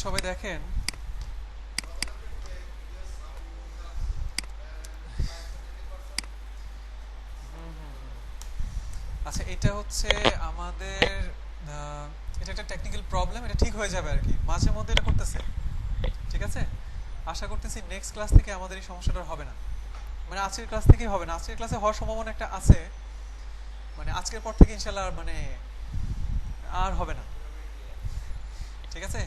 সবাই দেখেন আচ্ছা এটা হচ্ছে আমাদের এটা একটা টেকনিক্যাল প্রবলেম, এটা ঠিক হয়ে যাবে আর কি, মাঝে মধ্যে এটা করতেছে। ঠিক আছে, আশা করতেছি নেক্সট ক্লাস থেকে আমাদের এই সমস্যাটা হবে না, মানে আজকের ক্লাস থেকেই হবে না, আজকের ক্লাসে হওয়ার সম্ভাবনা একটা আছে, মানে আজকের পর থেকে ইনশাল্লাহ মানে আর হবে না। ঠিক আছে,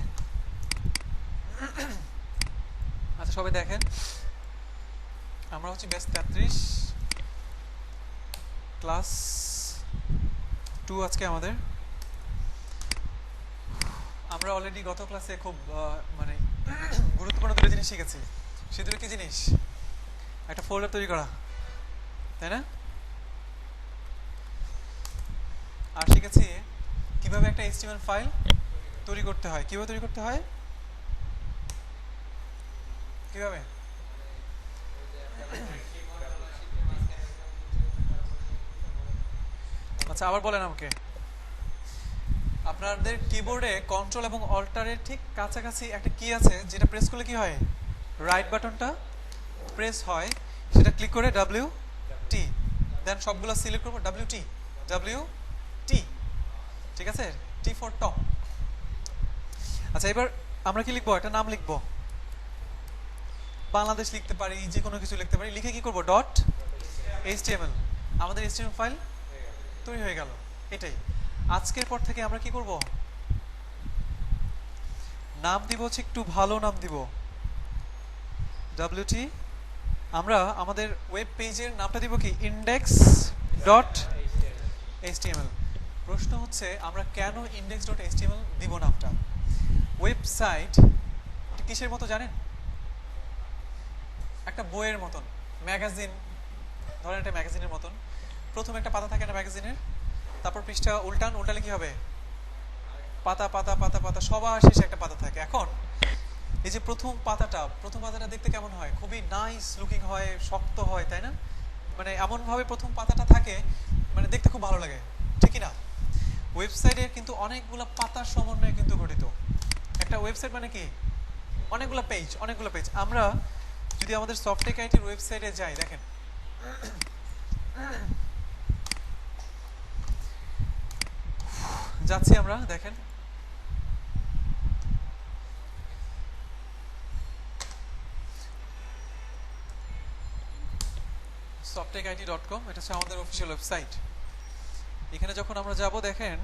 আচ্ছা সবাই দেখেন আমরা হচ্ছে ব্যাচ 33 ক্লাস 2 আজকে আমাদের। আমরা অলরেডি গত ক্লাসে খুব মানে গুরুত্বপূর্ণ দুটো জিনিস শিখেছি। সে দুটো কি জিনিস? একটা ফোল্ডার তৈরি করা, তাই না? আর শিখেছি কিভাবে একটা HTML ফাইল তৈরি করতে হয়। কিভাবে তৈরি করতে হয়? কিভাবে? আচ্ছা আবার বলেন আমাকে। আপনাদের কিবোর্ডে কন্ট্রোল এবং অল্টারের ঠিক কাছাকাছি একটা কি আছে, যেটা প্রেস করলে কি হয়? রাইট বাটনটা প্রেস হয়, সেটা ক্লিক করে WT, দেন সবগুলো সিলেক্ট করবো WT। ঠিক আছে, T ফর টপ। আচ্ছা এবার আমরা কি লিখবো? একটা নাম লিখবো, বাংলাদেশ লিখতে পারি, যে কোনো কিছু লিখতে পারি, লিখে কি করবো? Dot HTML। আমাদের HTML ফাইল তৈরি হয়ে গেল। এটাই আজকের পর থেকে আমরা কি করব? নাম দিব হচ্ছে একটু ভালো নাম দিব, WT। আমরা আমাদের ওয়েব পেজের নামটা দিব কি? index.html। প্রশ্ন হচ্ছে আমরা কেন index.html দিব নামটা? ওয়েবসাইট কিসের মতো জানেন? একটা বইয়ের মতন, ম্যাগাজিন, ধরেন একটা ম্যাগাজিনের মতন। প্রথম একটা পাতা থাকে না ম্যাগাজিনের, তারপর পৃষ্ঠা উল্টালে কি হবে? পাতা পাতা পাতা পাতা, সবার শেষে একটা পাতা থাকে। এখন এই যে প্রথম পাতাটা দেখতে কেমন হয়? খুবই নাইস লুকিং হয়, শক্ত হয়, তাই না? মানে এমন ভাবে প্রথম পাতাটা থাকে, মানে দেখতে খুব ভালো লাগে, ঠিকই না? ওয়েবসাইটের কিন্তু অনেকগুলো পাতার সমন্বয়ে কিন্তু গঠিত। একটা ওয়েবসাইট মানে কি? অনেকগুলো পেজ। আমরা যদি আমাদের সফটটেক আইটির ওয়েবসাইটে যাই, দেখেন যাচ্ছি আমরা, দেখেন softechit.com, এটা হচ্ছে আমাদের অফিসিয়াল ওয়েবসাইট। এখানে যখন আমরা যাব দেখেন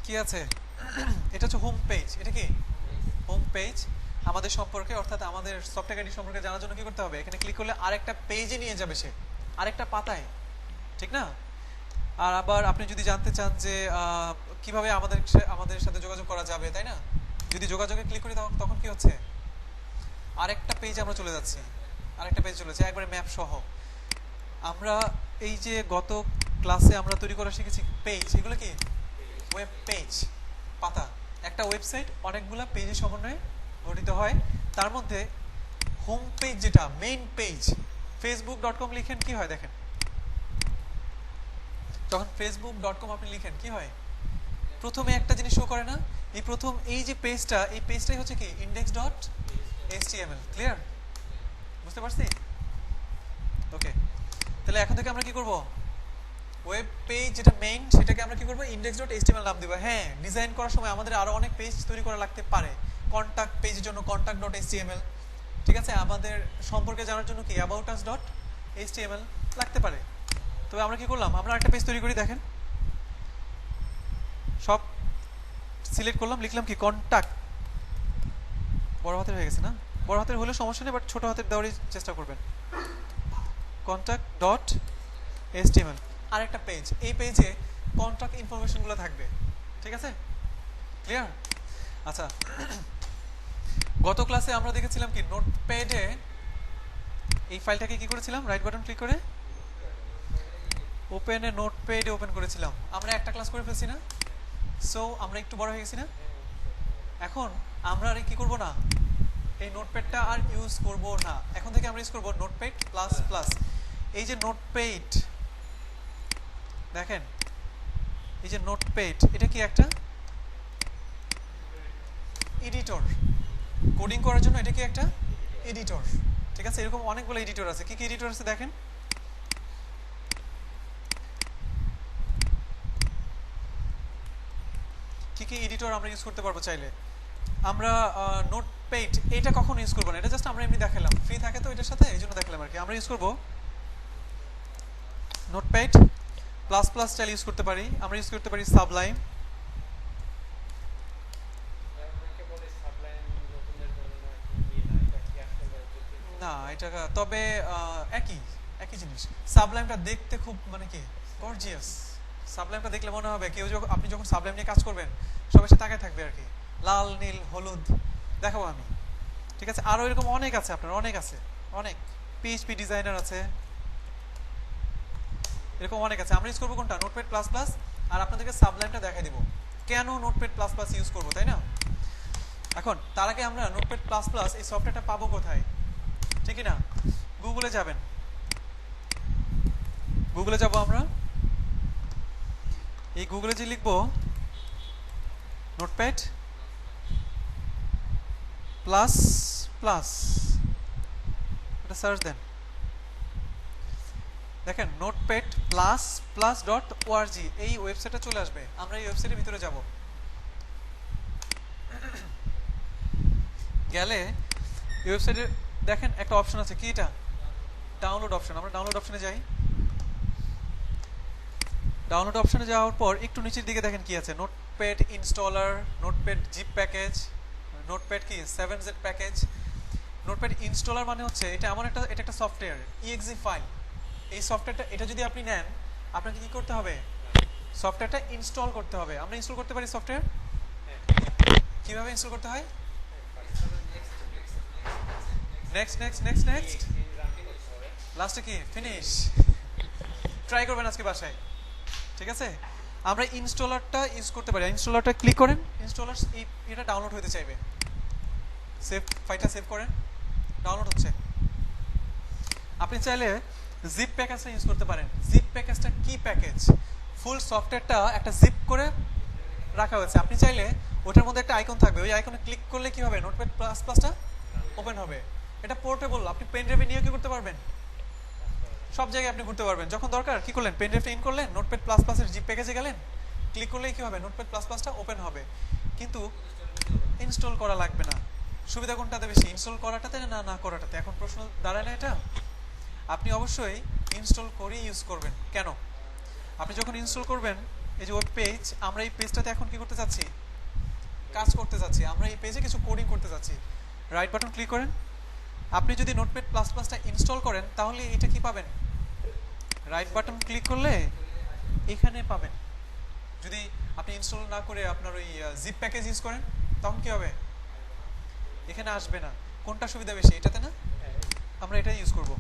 কি আছে, এটা হচ্ছে হোম পেজ। এটা কি হোম পেজ? আমাদের সম্পর্কে, অর্থাৎ আমাদের সফটটেক আইটি সম্পর্কে জানার জন্য কি করতে হবে? এখানে ক্লিক করলে আরেকটা পেজে নিয়ে যাবে, সে আরেকটা পাতায়, ঠিক না? আর আবার আপনি যদি জানতে চান যে কিভাবে আমাদের সাথে যোগাযোগ করা যাবে, তাই না? যদি যোগাযোগে ক্লিক করি তখন কি হচ্ছে? আরেকটা পেজ আমরা চলে যাচ্ছি, আরেকটা পেজ চলে যাচ্ছে একবারে ম্যাপ সহ। আমরা এই যে গত ক্লাসে আমরা তৈরি করা শিখেছি পেজ, এগুলো কি? ওয়েব পেজ, পাতা। একটা ওয়েবসাইট অনেকগুলা পেজের সমন্বয়ে গঠিত হয়। তার মধ্যে হোম পেজ, যেটা মেইন পেজ, facebook.com লিখেন কি হয়? দেখেন যখন facebook.com আপনি লিখেন কি হয়? প্রথমে একটা জিনিস শো করে না? এই যে পেজটা, এই পেজটাই হচ্ছে কি? index.html। ক্লিয়ার? বুঝতে পারছি? ওকে, তাহলে এখন থেকে আমরা কি করব? ওয়েব পেজ যেটা মেইন, সেটাকে আমরা কি করব? index.html নাম দিব। হ্যাঁ, ডিজাইন করার সময় আমাদের আরো অনেক পেজ তৈরি করা লাগতে পারে। কন্টাক্ট পেজের জন্য contact.html, ঠিক আছে? আমাদের সম্পর্কে জানার জন্য কি? about us.html লাগতে পারে। তবে আমরা কি করলাম? আমরা একটা পেজ তৈরি করি, দেখেন সব সিলেক্ট করলাম, লিখলাম কি? কন্টাক্ট। বড় হাতের হয়ে গেছে না? বড় হাতের হলে সমস্যা নেই, বাট ছোট হাতের দেওয়ারই চেষ্টা করবেন। contact.html আর একটা পেজ, এই পেজে কন্টাক্ট ইনফরমেশন গুলো থাকবে, ঠিক আছে? ক্লিয়ার? আচ্ছা, গত ক্লাসে আমরা দেখেছিলাম কি? নোটপ্যাডে এই ফাইলটাকে কি করেছিলাম? রাইট বাটন ক্লিক করে ওপেনে নোটপ্যাডে ওপেন করেছিলাম। আমরা একটা ক্লাস করে ফেলছি না? সো আমরা একটু বড় হয়ে গেছি না? এখন আমরা আর কি করব না? এই নোটপ্যাডটা আর ইউজ করব না। এখন থেকে আমরা ইউজ করব নোটপ্যাড প্লাস প্লাস। এই যে নোটপ্যাড, দেখেন এই যে নোটপ্যাড, এটা কি? একটা এডিটর, কোডিং করার জন্য এটা কি একটা এডিটর। ঠিক আছে, এরকম অনেকগুলো এডিটর আছে। কি কি এডিটর আছে দেখেন। কি কি এডিটর আমরা ইউজ করতে পারবো চাইলে। আমরা নোটপ্যাড এটা কখন ইউজ করবো না, এটা জাস্ট আমরা এমনি দেখালাম, ফ্রি থাকে তো এটার সাথে, এই জন্য দেখালাম আর কি। আমরা ইউজ করবো notepad plus plus style use করতে পারি, আমরা ইউজ করতে পারি সাবলাইম। না এটা তবে একই একই জিনিস। সাবলাইমটা দেখতে খুব মানে কি গর্জিয়াস। সাবলাইমটা দেখলে মনে হবে কেউ যখন আপনি যখন সাবলাইম নিয়ে কাজ করবেন সবাই সাথে তাকায় থাকবে আর কি, লাল নীল হলুদ দেখাবো আমি। ঠিক আছে, আরো এরকম অনেক আছে, আপনার অনেক আছে, অনেক পিএইচপি ডিজাইনার আছে, এরকম অনেক আছে। আমরা ইউজ করবো কোনটা, নোটপ্যাড প্লাস প্লাস। আর আপনাদেরকে সাবলাইমটা দেখাই দিব কেন নোটপ্যাড প্লাস প্লাস ইউজ করবো, তাই না। এখন তার আগে আমরা নোটপ্যাড প্লাস প্লাস এই সফটওয়্যারটা পাবো কোথায়, ঠিক না। গুগলে যাবেন, গুগলে যাব আমরা। এই গুগলে যে লিখবো নোটপ্যাড প্লাস প্লাস, এটা সার্চ দেন, দেখেন notepad plus plus dot ORG এই ওয়েবসাইটে চলে আসবে। আমরা এই ওয়েবসাইটের ভিতরে যাব, গেলে এই ওয়েবসাইটে দেখেন একটা অপশন আছে, কি এটা ডাউনলোড অপশন। আমরা ডাউনলোড অপশনে যাই, ডাউনলোড অপশনে যাওয়ার পর একটু নিচের দিকে দেখেন কি আছে, Notepad installer, Notepad zip package, Notepad কি 7z প্যাকেজ। নোটপ্যাড ইনস্টলার মানে হচ্ছে এটা এমন একটা, এটা একটা সফটওয়্যার exe ফাইল। এই সফটওয়্যারটা এটা যদি আপনি নেন আপনাকে কি করতে হবে, সফটওয়্যারটা ইনস্টল করতে হবে। আমরা ইনস্টল করতে পারি সফটওয়্যার, কিভাবে ইনস্টল করতে হয়, নেক্সট নেক্সট নেক্সট নেক্সট লাস্টে কি ফিনিশ। ট্রাই করবেন আজকে বাসায়, ঠিক আছে। আমরা ইনস্টলারটা ইউজ করতে পারি, ইনস্টলারটা ক্লিক করেন, ইনস্টলার এটা ডাউনলোড হতে চাইবে, সেভ ফাইলটা সেভ করেন, ডাউনলোড হচ্ছে। আপনি চাইলে জিপ প্যাকেজটা ইউজ করতে পারেন। জিপ প্যাকেজটা কি প্যাকেজ, ফুল সফটওয়্যারটা একটা জিপ করে রাখা হয়েছে। আপনি চাইলে ওটার মধ্যে একটা আইকন থাকবে, ওই আইকনে ক্লিক করলে কি হবে, নোটপ্যাড প্লাস প্লাসটা ওপেন হবে। এটা পোর্টেবল, আপনি পেন ড্রাইভে নিয়ে কি করতে পারবেন, সব জায়গায় আপনি ঘুরতে পারবেন। যখন দরকার কি করলেন, পেন ড্রাইভটা ইন করলেন, নোটপ্যাড প্লাস প্লাসের জিপ প্যাকেজে গেলেন, ক্লিক করলেই কি হবে, নোটপ্যাড প্লাস প্লাসটা ওপেন হবে। কিন্তু ইনস্টল করা লাগবে না। সুবিধা কোনটাতে বেশি, ইনস্টল করাটাতে না না করাটাতে? এখন প্রশ্ন দাঁড়ায় না এটা। আপনি অবশ্যই ইনস্টল করেই ইউজ করবেন। কেন, আপনি যখন ইনস্টল করবেন, এই যে ওয়েব পেজ, আমরা এই পেজটাতে এখন কি করতে চাচ্ছি, কাজ করতে চাচ্ছি, আমরা এই পেজে কিছু কোডিং করতে চাচ্ছি। রাইট বাটন ক্লিক করেন। আপনি যদি নোটপ্যাড প্লাস প্লাসটা ইনস্টল করেন তাহলে এটা কি পাবেন, রাইট বাটন ক্লিক করলে এখানে পাবেন। যদি আপনি ইনস্টল না করে আপনার ওই জিপ প্যাকেজ ইউজ করেন তখন কি হবে, এখানে আসবে না। কোনটা সুবিধা বেশি, এটাতে না, আমরা এটা ইউজ করব।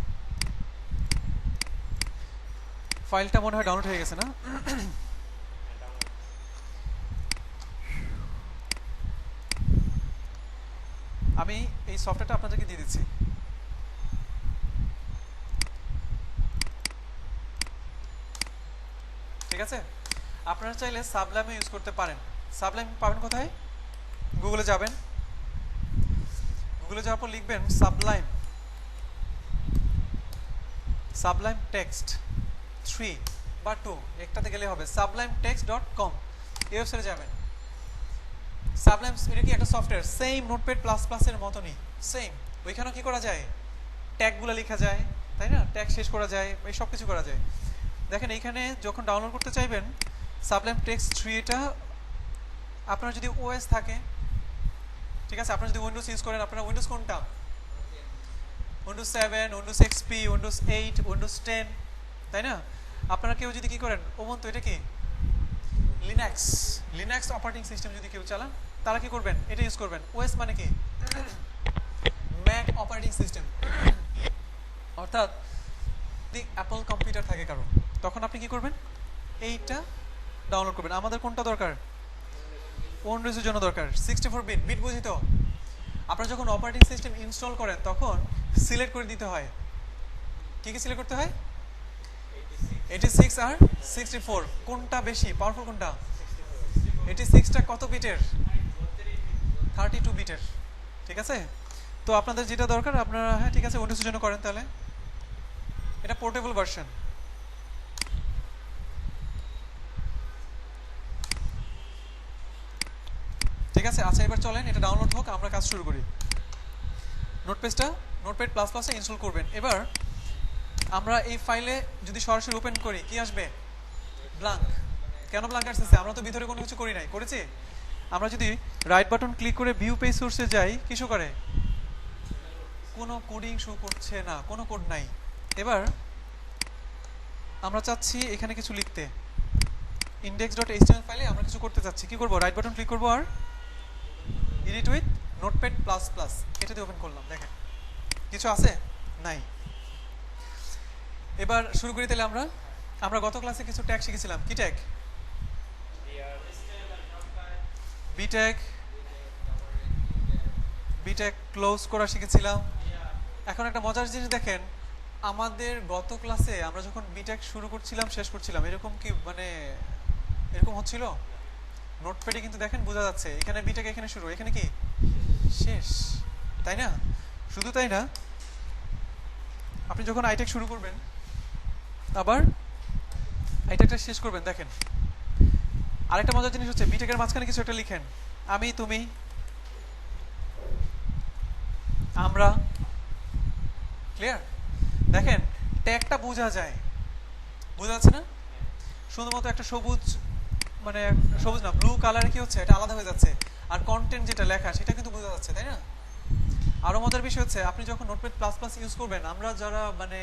ফাইলটা মনে হয় ডাউনলোড হয়ে গেছে না। আমি এই সফটওয়্যারটা আপনাদেরকে দিয়ে দিচ্ছি। ঠিক আছে, আপনারা চাইলে সাবলাইম ইউজ করতে পারেন। সাবলাইম পাবেন কোথায়, গুগলে যাবেন, গুগলে যাওয়ার পর লিখবেন সাবলাইম, সাবলাইম টেক্সট 3 বা 2 একটাতে গেলে হবে, sublimetext.com এই ওয়েবসাইটে যাবেন। সাবলাইম এটা কি একটা software, same notepad plus plus এর মতনই সেম। ওইখানেও কি করা যায়, ট্যাগগুলো লেখা যায়, তাই না, ট্যাগ শেষ করা যায়, এই সব কিছু করা যায়। দেখেন এইখানে যখন ডাউনলোড করতে চাইবেন সাবলাইম টেক্সট 3, এটা আপনার যদি ওএস থাকে, ঠিক আছে, আপনারা যদি উইন্ডোজ ইউজ করেন, আপনারা উইন্ডোজ কোনটা, Windows 7, Windows XP, Windows 8, Windows 10, তাই না। আপনারা কেউ যদি কি করেন, ওবুন্টু, এটা কি লিনাক্স, লিনাক্স অপারেটিং সিস্টেম যদি কেউ চালান তারা কি করবেন, এটা ইউজ করবেন। ওএস মানে কি, ম্যাক অপারেটিং সিস্টেম, অর্থাৎ যদি অ্যাপল কম্পিউটার থাকে কারণ, তখন আপনি কি করবেন, এইটা ডাউনলোড করবেন। আমাদের কোনটা দরকার, উইন্ডোজের জন্য দরকার 64 বিট, বিট বুঝি তো। আপনারা যখন অপারেটিং সিস্টেম ইনস্টল করেন তখন সিলেক্ট করে দিতে হয়, কি কি সিলেক্ট করতে হয়, 86 আর 64 কোনটা বেশি পাওয়ারফুল, কোনটা 86টা কত বিটের, 32 বিটের, ঠিক আছে? তো আপনাদের যেটা দরকার আপনারা, হ্যাঁ ঠিক আছে, উইন্ডোজের জন্য করেন তাহলে। এটা পোর্টেবল ভার্সন। ঠিক আছে, আচ্ছা এবার চলেন এটা ডাউনলোড হোক, আমরা কাজ শুরু করি। নোটপ্যাডটা নোটপ্যাড প্লাস প্লাসে ইনস্টল করবেন। এবার আমরা এই ফাইলে যদি সরাসরি ওপেন করি কি আসবে? ব্ল্যাঙ্ক। কেন ব্ল্যাঙ্ক আসতেছে? আমরা তো ভিতরে কোনো কিছু করি নাই, করেছি? আমরা যদি রাইট বাটন ক্লিক করে ভিউ পেজ সোর্সে যাই, কি শো করে? কোনো কোডিং শো করছে না, কোনো কোড নাই। এবার আমরা চাচ্ছি এখানে কিছু লিখতে, index.html ফাইলে আমরা কিছু করতে চাচ্ছি। কি করব? রাইট বাটন ক্লিক করব আর edit with notepad plus plus এটা দিয়ে ওপেন করলাম। দেখেন কিছু আছে? নাই। এবার শুরু করি তাহলে। আমরা গত ক্লাসে কিছু ট্যাগ শিখেছিলাম। কি ট্যাগ? বিট্যাগ ক্লোজ করা শিখেছিলাম। এখন একটা মজার জিনিস দেখেন, আমাদের গত ক্লাসে আমরা যখন বিট্যাগ শুরু করছিলাম শেষ করছিলাম এরকম কি মানে এরকম হচ্ছিল? নোটপ্যাডে কিন্তু দেখেন বোঝা যাচ্ছে এখানে বিট্যাগ এখানে শুরু, এখানে কি শেষ, তাই না? শুধু তাই না, আপনি যখন আইট্যাগ শুরু করবেন আবার আইট্যাগটা শেষ করবেন, দেখেন আরেকটা মজার জিনিস হচ্ছে বিট্যাগের মাঝখানে কিছু একটা লিখেন, আমি, তুমি, আমরা। ক্লিয়ার? দেখেন ট্যাগটা বোঝা যায়, বোঝা যাচ্ছে না? শুধুমাত্র একটা সবুজ, মানে সবুজ না, ব্লু কালার কি হচ্ছে, এটা আলাদা হয়ে যাচ্ছে। আর কন্টেন্ট যেটা লেখা সেটা কিন্তু বোঝা যাচ্ছে, তাই না? আরো মজার বিষয় হচ্ছে আপনি যখন নোটপ্যাড প্লাস প্লাস ইউজ করবেন, আমরা যারা মানে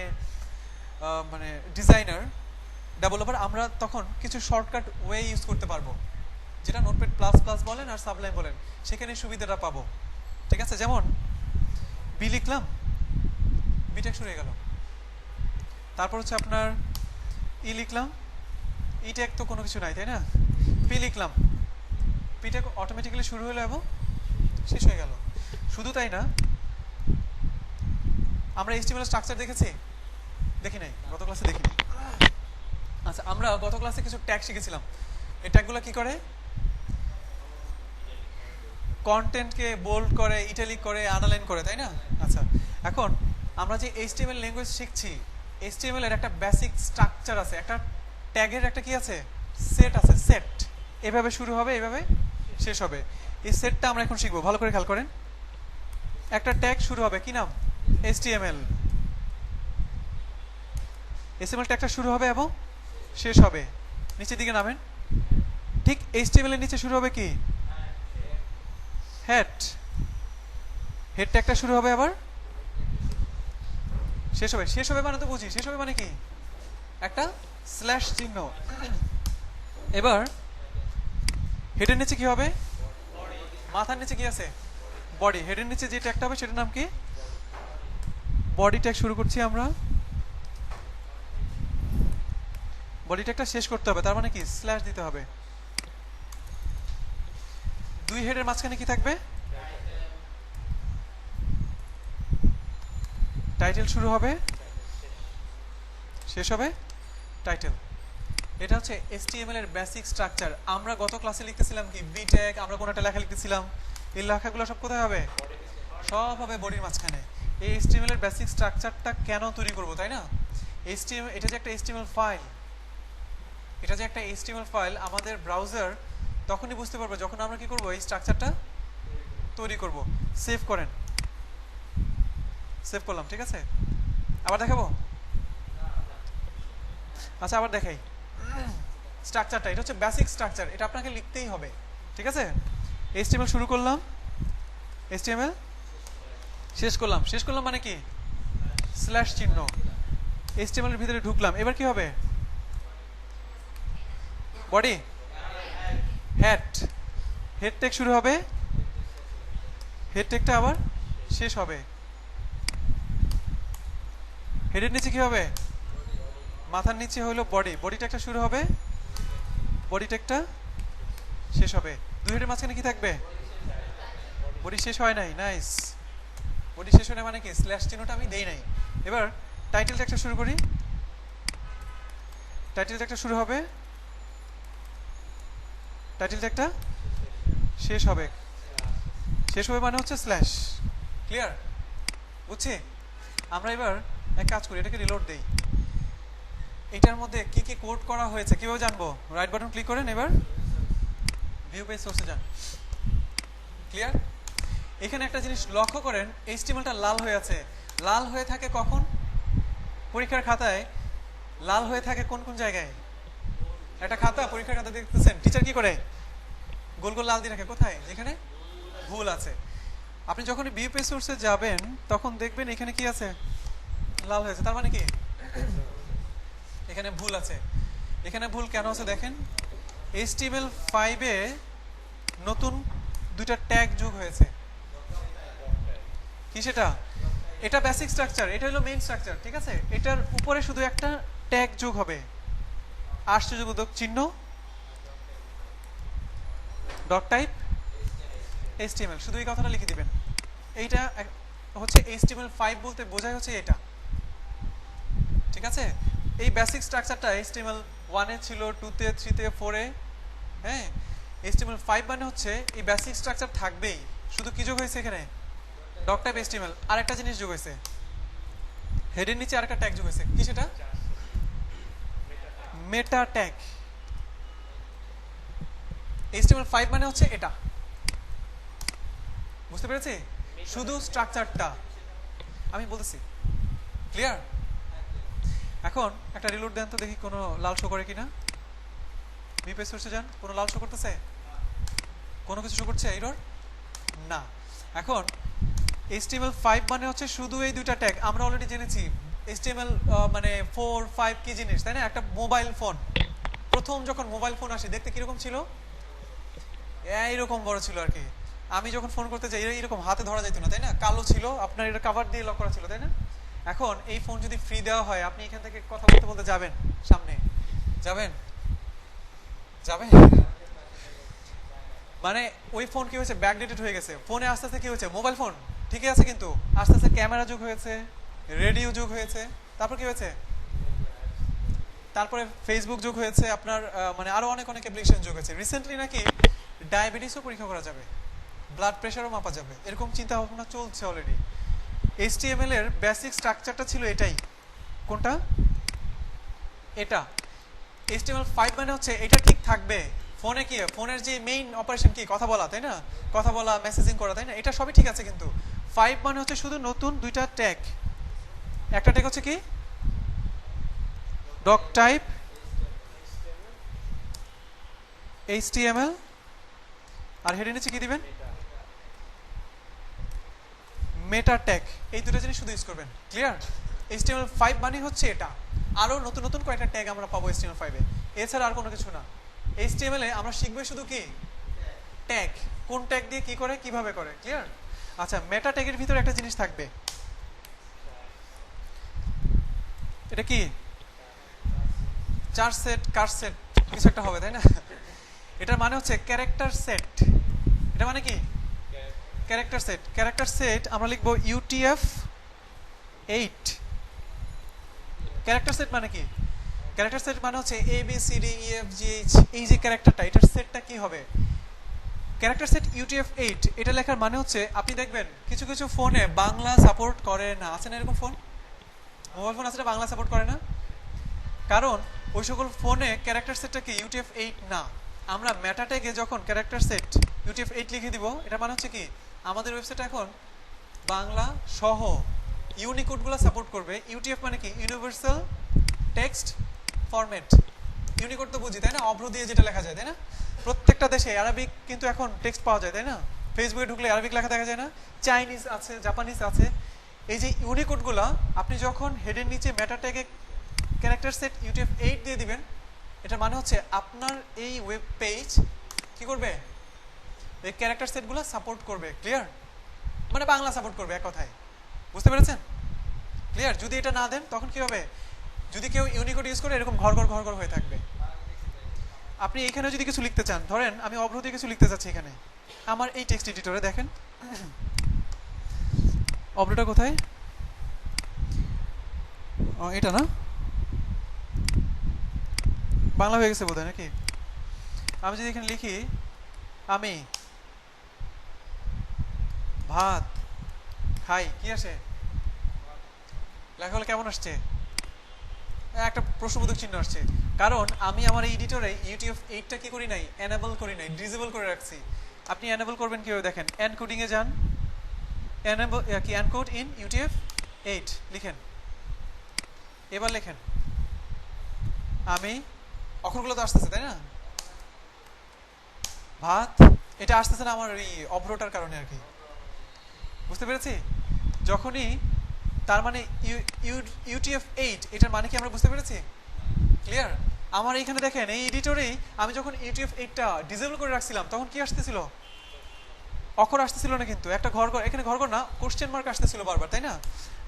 মানে ডিজাইনার, ডেভেলপার, আমরা তখন কিছু শর্টকাট ওয়ে ইউজ করতে পারবো, যেটা নোটপ্যাড প্লাস প্লাস বলেন আর সাবলাইম বলেন, সেখানে সুবিধাটা পাবো। ঠিক আছে? যেমন বি লিখলাম, বিট্যাগ শুরু হয়ে গেল। তারপর হচ্ছে আপনার ই লিখলাম, ই ট্যাগ তো কোনো কিছু নাই, তাই না? পি লিখলাম, পি ট্যাগ অটোমেটিক্যালি শুরু হলো এবং শেষ হয়ে গেল। শুধু তাই না, আমরা এইচটিএমএল স্ট্রাকচার দেখেছি? দেখি নাই, গত ক্লাসে দেখিনি। আচ্ছা, আমরা গত ক্লাসে কিছু ট্যাগ শিখেছিলাম। এই ট্যাগগুলো কি করে? কন্টেন্টকে বোল্ড করে, ইটালিক করে, আন্ডারলাইন করে, তাই না? আচ্ছা, এখন আমরা যে এইচটিএমএল ল্যাঙ্গুয়েজ শিখছি, এইচটিএমএল এর একটা বেসিক স্ট্রাকচার আছে, একটা ট্যাগের একটা কি আছে? সেট আছে। সেট এভাবে শুরু হবে, এভাবে শেষ হবে। এই সেটটা আমরা এখন শিখবো, ভালো করে খেয়াল করেন। একটা ট্যাগ শুরু হবে, কি নাম? এইচটিএমএল। এইচটিএমএল ট্যাগটা শুরু হবে এবং শেষ হবে। নিচের দিকে নামেন। ঠিক এইচটিএমএল এর নিচে শুরু হবে কি? হেড। হেড ট্যাগটা শুরু হবে আবার শেষ হবে। শেষ হবে মানে তো বুঝি, শেষ হবে মানে কি? একটা স্ল্যাশ চিহ্ন। এবার হেডের নিচে কি হবে? মাথার নিচে কি আছে? বডি। হেডের নিচে যে ট্যাগটা হবে সেটার নাম কি? বডি ট্যাগ শুরু করছি আমরা। বডি ট্যাগটা শেষ করতে হবে, তার মানে কি? স্ল্যাশ দিতে হবে। দুই হেডের মাঝখানে কি থাকবে? টাইটেল শুরু হবে, শেষ হবে টাইটেল। এটা হচ্ছে এইচটিএমএল এর বেসিক স্ট্রাকচার। আমরা গত ক্লাসে লিখতেছিলাম কি? বি ট্যাগ, আমরা কোনো একটা লেখা লিখতেছিলাম, এই লেখাগুলো সব কোথায় হবে? সব হবে বডির মাঝখানে। এই এইচটিএমএল এর বেসিক স্ট্রাকচারটা কেন তৈরি করব, তাই না? এইচটিএমএল, এটা যে একটা এইচটিএমএল ফাইল, এটা যে একটা এইচটিএমএল ফাইল, আমাদের ব্রাউজার তখনই বুঝতে পারবে যখন আমরা কি করব? এই স্ট্রাকচারটা তৈরি করব। সেভ করেন। সেভ করলাম, ঠিক আছে? আবার দেখাবো? আচ্ছা, আবার দেখাই। স্ট্রাকচারটা, এটা হচ্ছে বেসিক স্ট্রাকচার, এটা আপনাকে লিখতেই হবে, ঠিক আছে? এইচটিএমএল শুরু করলাম, এইচটিএমএল শেষ করলাম। শেষ করলাম মানে কি? স্ল্যাশ চিহ্ন। এইচটিএমএল এর ভিতরে ঢুকলাম, এবার কি হবে? Body, head. হেড ট্যাগ শুরু হবে, হেড ট্যাগটা আবার শেষ হবে। হেডের নিচে কি হবে? মাথার নিচে হলো বডি। বডি ট্যাগটা শুরু হবে, বডি ট্যাগটা শেষ হবে। দুই হেডের মাঝখানে কি থাকবে? বডি শেষ হয় নাই। নাইস। বডি শেষ হয় না মানে কি? স্ল্যাশ চিহ্নটা আমি দেই নাই। এবার টাইটেল ট্যাগটা শুরু করি। টাইটেল ট্যাগটা শুরু হবে, টাইটেল ট্যাগটা শেষ হবে। শেষ হবে মানে হচ্ছে স্ল্যাশ। ক্লিয়ার? বুঝছি? আমরা এবার এক কাজ করি, এটাকে রিলোড দেই। এটার মধ্যে কি কি কোড করা হয়েছে কিভাবে জানবো? রাইট বাটন ক্লিক করেন, এবার ভিউ পেজ সোর্সে যান। ক্লিয়ার? এখানে একটা জিনিস লক্ষ্য করেন, এইচটিএমএলটা লাল হয়ে আছে। লাল হয়ে থাকে কখন? পরীক্ষার খাতায় লাল হয়ে থাকে কোন কোন জায়গায়? একটা খাতা, পরীক্ষার খাতা দেখতেছেন, টিচার কি করে? গোল গোল লাল দিয়ে রাখে কোথায়? যেখানে ভুল আছে। আপনি যখন ভিউ পেজ সোর্সে যাবেন তখন দেখবেন এখানে কি আছে? লাল হয়েছে। তার মানে কি এখানে ভুল আছে। এখানে ভুল কেন আছে দেখেন, HTML5 এ নতুন দুইটা ট্যাগ যোগ হয়েছে। কি সেটা? এটা বেসিক স্ট্রাকচার, এটা হলো মেইন স্ট্রাকচার, ঠিক আছে? এটার উপরে শুধু একটা ট্যাগ যোগ হবে, আশ্চর্যবোধক চিহ্ন ডট টাইপ HTML, শুধু এই কথাটা লিখে দিবেন। এইটা হচ্ছে HTML5 বলতে বোঝায় হচ্ছে এটা, ঠিক আছে? এই বেসিক স্ট্রাকচারটা HTML1 এ ছিল, 2 তে, 3 তে, 4 এ। হ্যাঁ, HTML5 মানে হচ্ছে এই বেসিক স্ট্রাকচার থাকবেই, শুধু কি যোগ হয়েছে এখানে? Dot type HTML। আরেকটা জিনিস যোগ হয়েছে, হেডের নিচে আরেকটা ট্যাগ যোগ হয়েছে। কি সেটা? মেটা ট্যাগ। HTML5 মানে হচ্ছে এটা, বুঝতে পেরেছি? শুধু স্ট্রাকচারটা আমি বলতেছি। ক্লিয়ার? এখন একটা রিলোড দেন তো দেখি কোনো লাল শো করে কিনা। ভিউ পেজ সোর্সে যান, কোনো লাল শো করতেছে? কোনো কিছু শো করছে এরর? না। এখন HTML5 মানে হচ্ছে শুধু এই দুইটা ট্যাগ। আমরা অলরেডি জেনেছি HTML মানে 4, 5 কি জিনিস, তাই না? একটা মোবাইল ফোন, প্রথম যখন মোবাইল ফোন আসে দেখতে কিরকম ছিল? এইরকম বড় ছিল আর কি। আমি যখন ফোন করতে যাই এইরকম হাতে ধরা যেত না, তাই না? কালো ছিল, আপনার এটা কভার দিয়ে লক করা ছিল, তাই না? এখন এই ফোন যদি ফ্রি দেওয়া হয়, আপনি এখান থেকে কথা বলতে বলতে যাবেন সামনে, যাবেন? যাবেন? মানে ওই ফোন কি হয়েছে? ব্যাকডেটেড হয়ে গেছে। ফোনে আস্তে আস্তে কি হয়েছে? মোবাইল ফোন ঠিকই আছে, কিন্তু আস্তে আস্তে ক্যামেরা যুগ হয়েছে, রেডিও যুগ হয়েছে, তারপর কি হয়েছে? তারপরে ফেসবুক যুগ হয়েছে, আপনার মানে আরো অনেক অনেক অ্যাপ্লিকেশন যুগ হয়েছে। রিসেন্টলি নাকি ডায়াবেটিসও পরীক্ষা করা যাবে, ব্লাড প্রেশারও মাপা যাবে, এরকম চিন্তা ভাবনা চলছে অলরেডি। HTML এর বেসিক স্ট্রাকচারটা ছিল এটাই। কোনটা? এটা। HTML5 মানে হচ্ছে এটা ঠিক থাকবে। ফোনে কি, ফোনের যে মেইন অপারেশন কি? কথা বলা, তাই না? কথা বলা, মেসেজিং করা, তাই না? এটা সবই ঠিক আছে, কিন্তু 5 মানে হচ্ছে শুধু নতুন দুইটা ট্যাগ। একটা ট্যাগ হচ্ছে কি? ডক টাইপ HTML, আর হেডের নিচে কি দিবেন? মেটা ট্যাগ। এই দুটো জিনিস শুধু ইউজ করবেন। ক্লিয়ার? HTML5 মানে হচ্ছে এটা। আরো নতুন নতুন কয়েকটা ট্যাগ আমরা পাবো HTML5 এ, এছাড়া আর কোনো কিছু না। HTML এ আমরা শিখবো শুধু কি? ট্যাগ। কোন ট্যাগ দিয়ে কি করে, কিভাবে করে। ক্লিয়ার? আচ্ছা, মেটা ট্যাগের ভিতরে একটা জিনিস থাকবে, এটা কি? চার সেট, কার সেট, কিছু একটা হবে, তাই না? এটার মানে হচ্ছে ক্যারেক্টার সেট। এটা মানে কি? Character set. ক্যারেক্টার সেট আমরা লিখবো UTF-8। ক্যারেক্টার সেট মানে কি? ক্যারেক্টার সেট মানে হচ্ছে ABCDEFGH, এই যে ক্যারেক্টারটা, এটার সেটটা কি হবে? ক্যারেক্টার সেট UTF-8 এটা লেখার মানে হচ্ছে, আপনি দেখবেন কিছু কিছু ফোনে বাংলা সাপোর্ট করে না। আছে না এরকম ফোন? মোবাইল ফোন আছে না বাংলা সাপোর্ট করে না? কারণ ওই সকল ফোনে ক্যারেক্টার সেটটা কি? UTF-8 না। আমরা মেটা ট্যাগে যখন ক্যারেক্টার সেট UTF-8 লিখে দিব, এটা মানে হচ্ছে কি? আমাদের ওয়েবসাইট এখন বাংলা সহ ইউনিকোডগুলো সাপোর্ট করবে। UTF মানে কি? Universal text format. ইউনিকোড তো বুঝি, তাই না? অভ্র দিয়ে যেটা লেখা যায়, তাই না? প্রত্যেকটা দেশে আরবিক কিন্তু এখন টেক্সট পাওয়া যায়, তাই না? ফেসবুকে ঢুকলে আরবিক লেখা দেখা যায় না? চাইনিজ আছে, জাপানিজ আছে। এই যে ইউনিকোডগুলো আপনি যখন হেডের নিচে মেটা ট্যাগে ক্যারেক্টার সেট UTF-8 দিয়ে দিবেন, এটা মানে হচ্ছে আপনার এই ওয়েব পেজ কি করবে? এই ক্যারেক্টার সেটগুলো সাপোর্ট করবে। ক্লিয়ার? মানে বাংলা সাপোর্ট করবে এক কথায়। বুঝতে পেরেছেন? ক্লিয়ার? যদি এটা না দেন তখন কি হবে? যদি কেউ ইউনিকোড ইউজ করে এরকম ঘর ঘর ঘর ঘর হয়ে থাকবে। আপনি এখানে যদি কিছু লিখতে চান, ধরেন আমি অভ্র দিয়ে কিছু লিখতে চাচ্ছি এখানে, আমার এই টেক্সট এডিটরে দেখেন অভ্রটা কোথায়? এটা না, বাংলা হয়ে গেছে বোধহয় নাকি? আমি যদি এখানে লিখি আমি ভাত খাই কি আসে? লেখা হলে কেমন আসছে? একটা প্রশ্নবোধক চিহ্ন আসছে, কারণ আমি আমার এডিটরে ইউটিউব 8টা কি করি নাই, এনেবল করি নাই, ডিসেবল করে রাখছি। আপনি এনেবল করবেন কিভাবে দেখেন, এনকোডিং এ যান, এনেবল কি এনকোড ইন ইউটিউব 8 লিখেন, এবার লেখেন আমি, অক্ষরগুলো তো আসতেছে তাই না, ভাত, এটা আসতেছে না আমার এই অভ্রটার কারণে আর কি, বুঝতে পেরেছি? যখনই, তার মানে ইউটিএফ 8 এটার মানে কি আমরা বুঝতে পেরেছি? ক্লিয়ার? আমার এইখানে দেখেন এই এডিটরেই আমি যখন ইউটিএফ 8টা ডিসেবল করে রাখছিলাম তখন কি আসতেছিল? অক্ষর আসতেছিল না, কিন্তু একটা ঘর ঘর, এখানে ঘর ঘর না, কোশ্চেন মার্ক আসতেছিল বারবার, তাই না?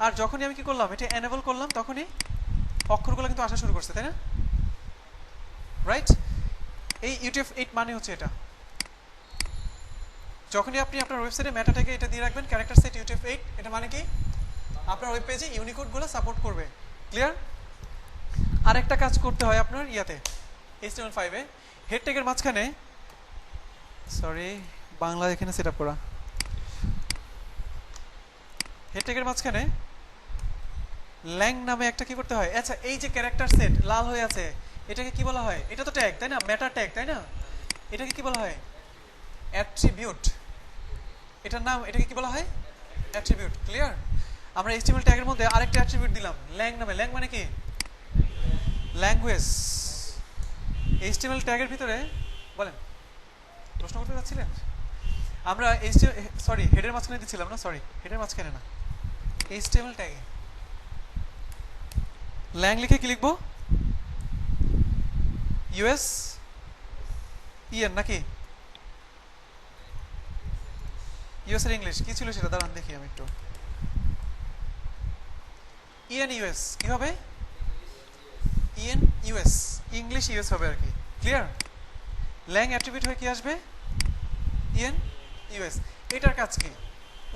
আর যখনই আমি কি করলাম, এটা এনেবল করলাম, তখনই অক্ষরগুলো কিন্তু আসা শুরু করছে, তাই না? রাইট? এই ইউটিএফ 8 মানে হচ্ছে এটা। যখনই আপনি আপনার ওয়েবসাইটে মেটা ট্যাগে এটা দিয়ে রাখবেন, ক্যারেক্টার সেট ইউটিএফ 8, এটা মানে কি আপনার ওয়েব পেজে ইউনিকোডগুলো সাপোর্ট করবে। ক্লিয়ার? আরেকটা কাজ করতে হয় আপনার ইয়াতে, HTML5 এ হেড ট্যাগের মাঝখানে, সরি বাংলা এখানে সেট আপ করা, হেড ট্যাগের মাঝখানে ল্যাং নামে একটা কি করতে হয়, আচ্ছা এই যে ক্যারেক্টার সেট লাল হয়ে আছে, এটাকে কি বলা হয়? এটা তো ট্যাগ তাই না, মেটা ট্যাগ তাই না? এটাকে কি বলা হয়? অ্যাট্রিবিউট। এটার নাম, এটাকে কি বলা হয়? অ্যাট্রিবিউট। ক্লিয়ার? আমরা HTML ট্যাগের মধ্যে আরেকটা অ্যাট্রিবিউট দিলাম ল্যাং নামে। ল্যাং মানে কি? ল্যাঙ্গুয়েজ। HTML ট্যাগের ভিতরে বলেন, প্রশ্ন করতে যাচ্ছিলেন? আমরা সরি হেডের মাঝখানে দিচ্ছিলাম না, সরি হেডের মাঝখানে না, HTML ট্যাগে ল্যাং লিখে কি লিখবো? ইউএস ইএন নাকি ইউএস এর ইংলিশ কি ছিল সেটা দাঁড়ান দেখি আমি একটু। ইএন ইউএস কি হবে? ইএন ইউএস, ইংলিশ ইউএস হবে আর কি। ক্লিয়ার? ল্যাং অ্যাট্রিবিউট হয়ে কি আসবে? EN US. এটার কাজ কি?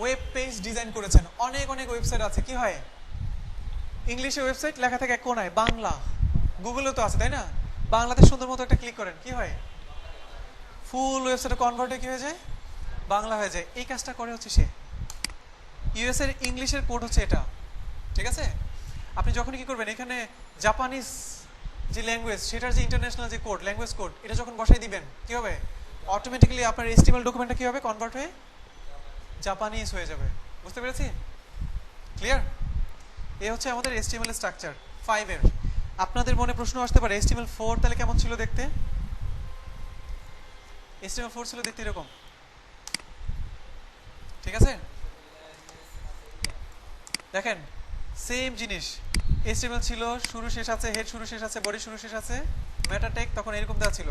ওয়েব পেজ ডিজাইন করেছেন, অনেক অনেক ওয়েবসাইট আছে, কি হয় ইংলিশে ওয়েবসাইট লেখা থাকে এক কোনায় বাংলা, গুগলেও তো আছে তাই না? বাংলাতে সুন্দর মতো একটা ক্লিক করেন, কি হয়? ফুল ওয়েবসাইটে কনভার্ট হয়ে কি হয়ে যায়? বাংলা হয়ে যায়। এই কাজটা করে হচ্ছে সে। ইউএস এর ইংলিশের কোড হচ্ছে এটা, ঠিক আছে? আপনি যখন কি করবেন, এখানে জাপানিজ যে ল্যাঙ্গুয়েজ, সেটার যে ইন্টারন্যাশনাল যে কোড, ল্যাঙ্গুয়েজ কোড, এটা যখন বসাই দিবেন কি হবে? অটোমেটিক্যালি আপনার HTML ডকুমেন্টটা কি হবে? কনভার্ট হয়ে জাপানিজ হয়ে যাবে। বুঝতে পেরেছি? ক্লিয়ার? এই হচ্ছে আমাদের HTML স্ট্রাকচার 5 এর। আপনাদের মনে প্রশ্ন আসতে পারে HTML4 তাহলে কেমন ছিল দেখতে? HTML4 ছিল দেখতে এরকম, ঠিক আছে? দেখেন সেম জিনিস, HTML ছিল, শুরু শেষ আছে, হেড শুরু শেষ আছে, বডি শুরু শেষ আছে, মেটা ট্যাগ তখন এরকম দেওয়া ছিল।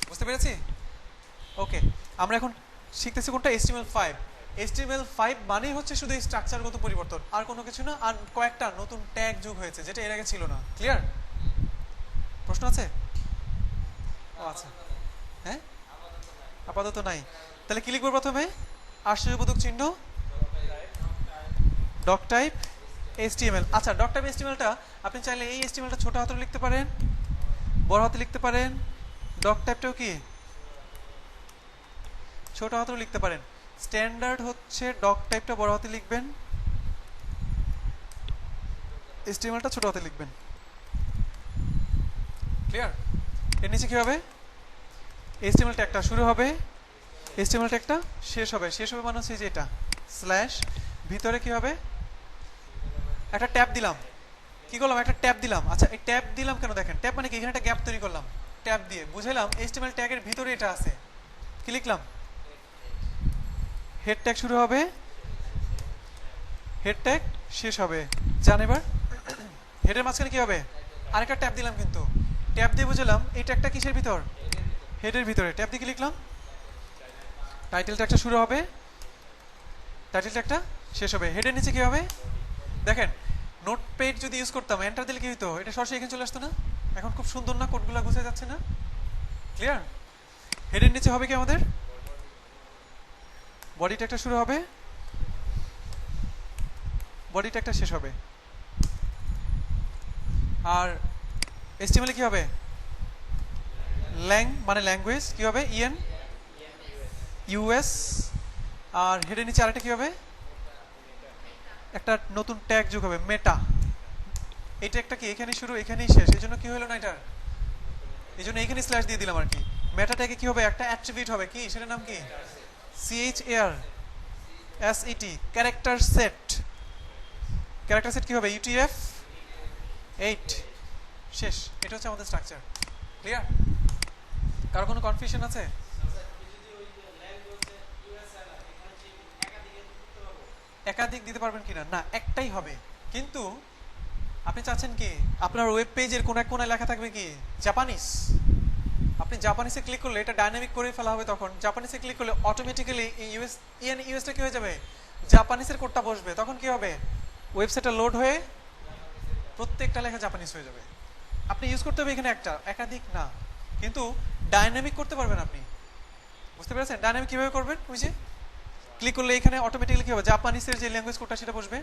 বুঝতে পেরেছি? ওকে, আমরা এখন শিখতেছি কোনটা? HTML5। HTML5 মানেই হচ্ছে শুধু এই স্ট্রাকচারগত পরিবর্তন, আর কোনো কিছু না। আর কয়েকটা নতুন ট্যাগ যোগ হয়েছে যেটা এর আগে ছিল না। ক্লিয়ার? প্রশ্ন আছে? ও আচ্ছা, হ্যাঁ আপাতত নাই। তাহলে কি লিখবো প্রথমে? আশ্চর্যবোধক চিহ্ন, ডক টাইপ HTML। আচ্ছা, ডক টাইপ HTMLটা আপনি চাইলে এই HTMLটা ছোট হাতে লিখতে পারেন, বড় হাতে লিখতে পারেন। ডক টাইপটাও কি ছোট হাতেও লিখতে পারেন। স্ট্যান্ডার্ড হচ্ছে ডক টাইপটা বড় হাতে লিখবেন, HTMLটা ছোট হাতে লিখবেন। ক্লিয়ার? এর নিচে কি হবে? HTML ট্যাগটা শুরু হবে, HTML ট্যাগটা শেষ হবে। শেষ হবে মানে হচ্ছে যে এটা স্ল্যাশ, ভিতরে কি হবে? একটা ট্যাব দিলাম, কি করলাম? একটা ট্যাব দিলাম। আচ্ছা, এই ট্যাব দিলাম কেন দেখেন, ট্যাব মানে কি? এখানে একটা গ্যাপ তৈরি করলাম ট্যাব দিয়ে, বুঝাইলাম HTML ট্যাগের ভিতরে এটা আছে। কি লিখলাম? হেড ট্যাগ শুরু হবে, হেড ট্যাগ শেষ হবে। জান এবার হেডের মাঝখানে কি হবে? আরেকটা ট্যাব দিলাম, কিন্তু ট্যাব দিয়ে বুঝলাম এই ট্যাগটা কিসের ভিতর? হেডের ভিতরে। ট্যাব দিয়ে কি লিখলাম? টাইটেল ট্যাগটা শুরু হবে, টাইটেল ট্যাগটা শেষ হবে। হেডের নিচে কি হবে দেখেন? নোটপ্যাড যদি ইউজ করতাম, এন্টার দিলে কি হতো? এটা সরাসরি এখানে চলে আসতো না? এখন খুব সুন্দর না, কোডগুলো গুছিয়ে যাচ্ছে না? ক্লিয়ার? হেডের নিচে হবে কি আমাদের? বডি ট্যাগটা শুরু হবে, বডি ট্যাগটা শেষ হবে। আর HTML কি হবে? ল্যাং মানে ল্যাঙ্গুয়েজ, কি হবে? ইএন ইউএস আর হেডের নিচে আরেকটা কি হবে, একটা নতুন ট্যাগ যোগ হবে, মেটা। এই ট্যাগটা কি এখানে শুরু এখানেই শেষ, এই জন্য কি হলো না এটার, এই জন্য এখানে স্ল্যাশ দিয়ে দিলাম আর কি। মেটা ট্যাগে কি হবে, একটা অ্যাট্রিবিউট হবে, কি সেটার নাম কি, CHAR SET, character set. Character set কি হবে, UTF-8, শেষ। এটা হচ্ছে আমাদের স্ট্রাকচার। ক্লিয়ার? কারো কোনো কনফিউশন আছে? একাধিক দিতে পারবেন কিনা, না একটাই হবে। কিন্তু আপনি চাচ্ছেন কি আপনার ওয়েব পেজের কোন এক কোনায় লেখা থাকবে কি জাপানিজ, আপনি জাপানিজে ক্লিক করলে এটা ডাইনামিক করে ফেলা হবে, তখন জাপানিজে ক্লিক করলে অটোমেটিক্যালি ইউএসটা কি হয়ে যাবে, জাপানিজের কোডটা বসবে, তখন কি হবে, ওয়েবসাইটটা লোড হয়ে প্রত্যেকটা লেখা জাপানিজ হয়ে যাবে। আপনি ইউজ করতে হবে এখানে একটা, একাধিক না, কিন্তু ডাইনামিক করতে পারবেন আপনি। বুঝতে পেরেছেন ডাইনামিক কিভাবে করবেন, ওই যে ক্লিক করলে এখানে অটোমেটিক্যালি কি হবে, জাপানিজের যে ল্যাঙ্গুয়েজ কোডটা সেটা বসবে।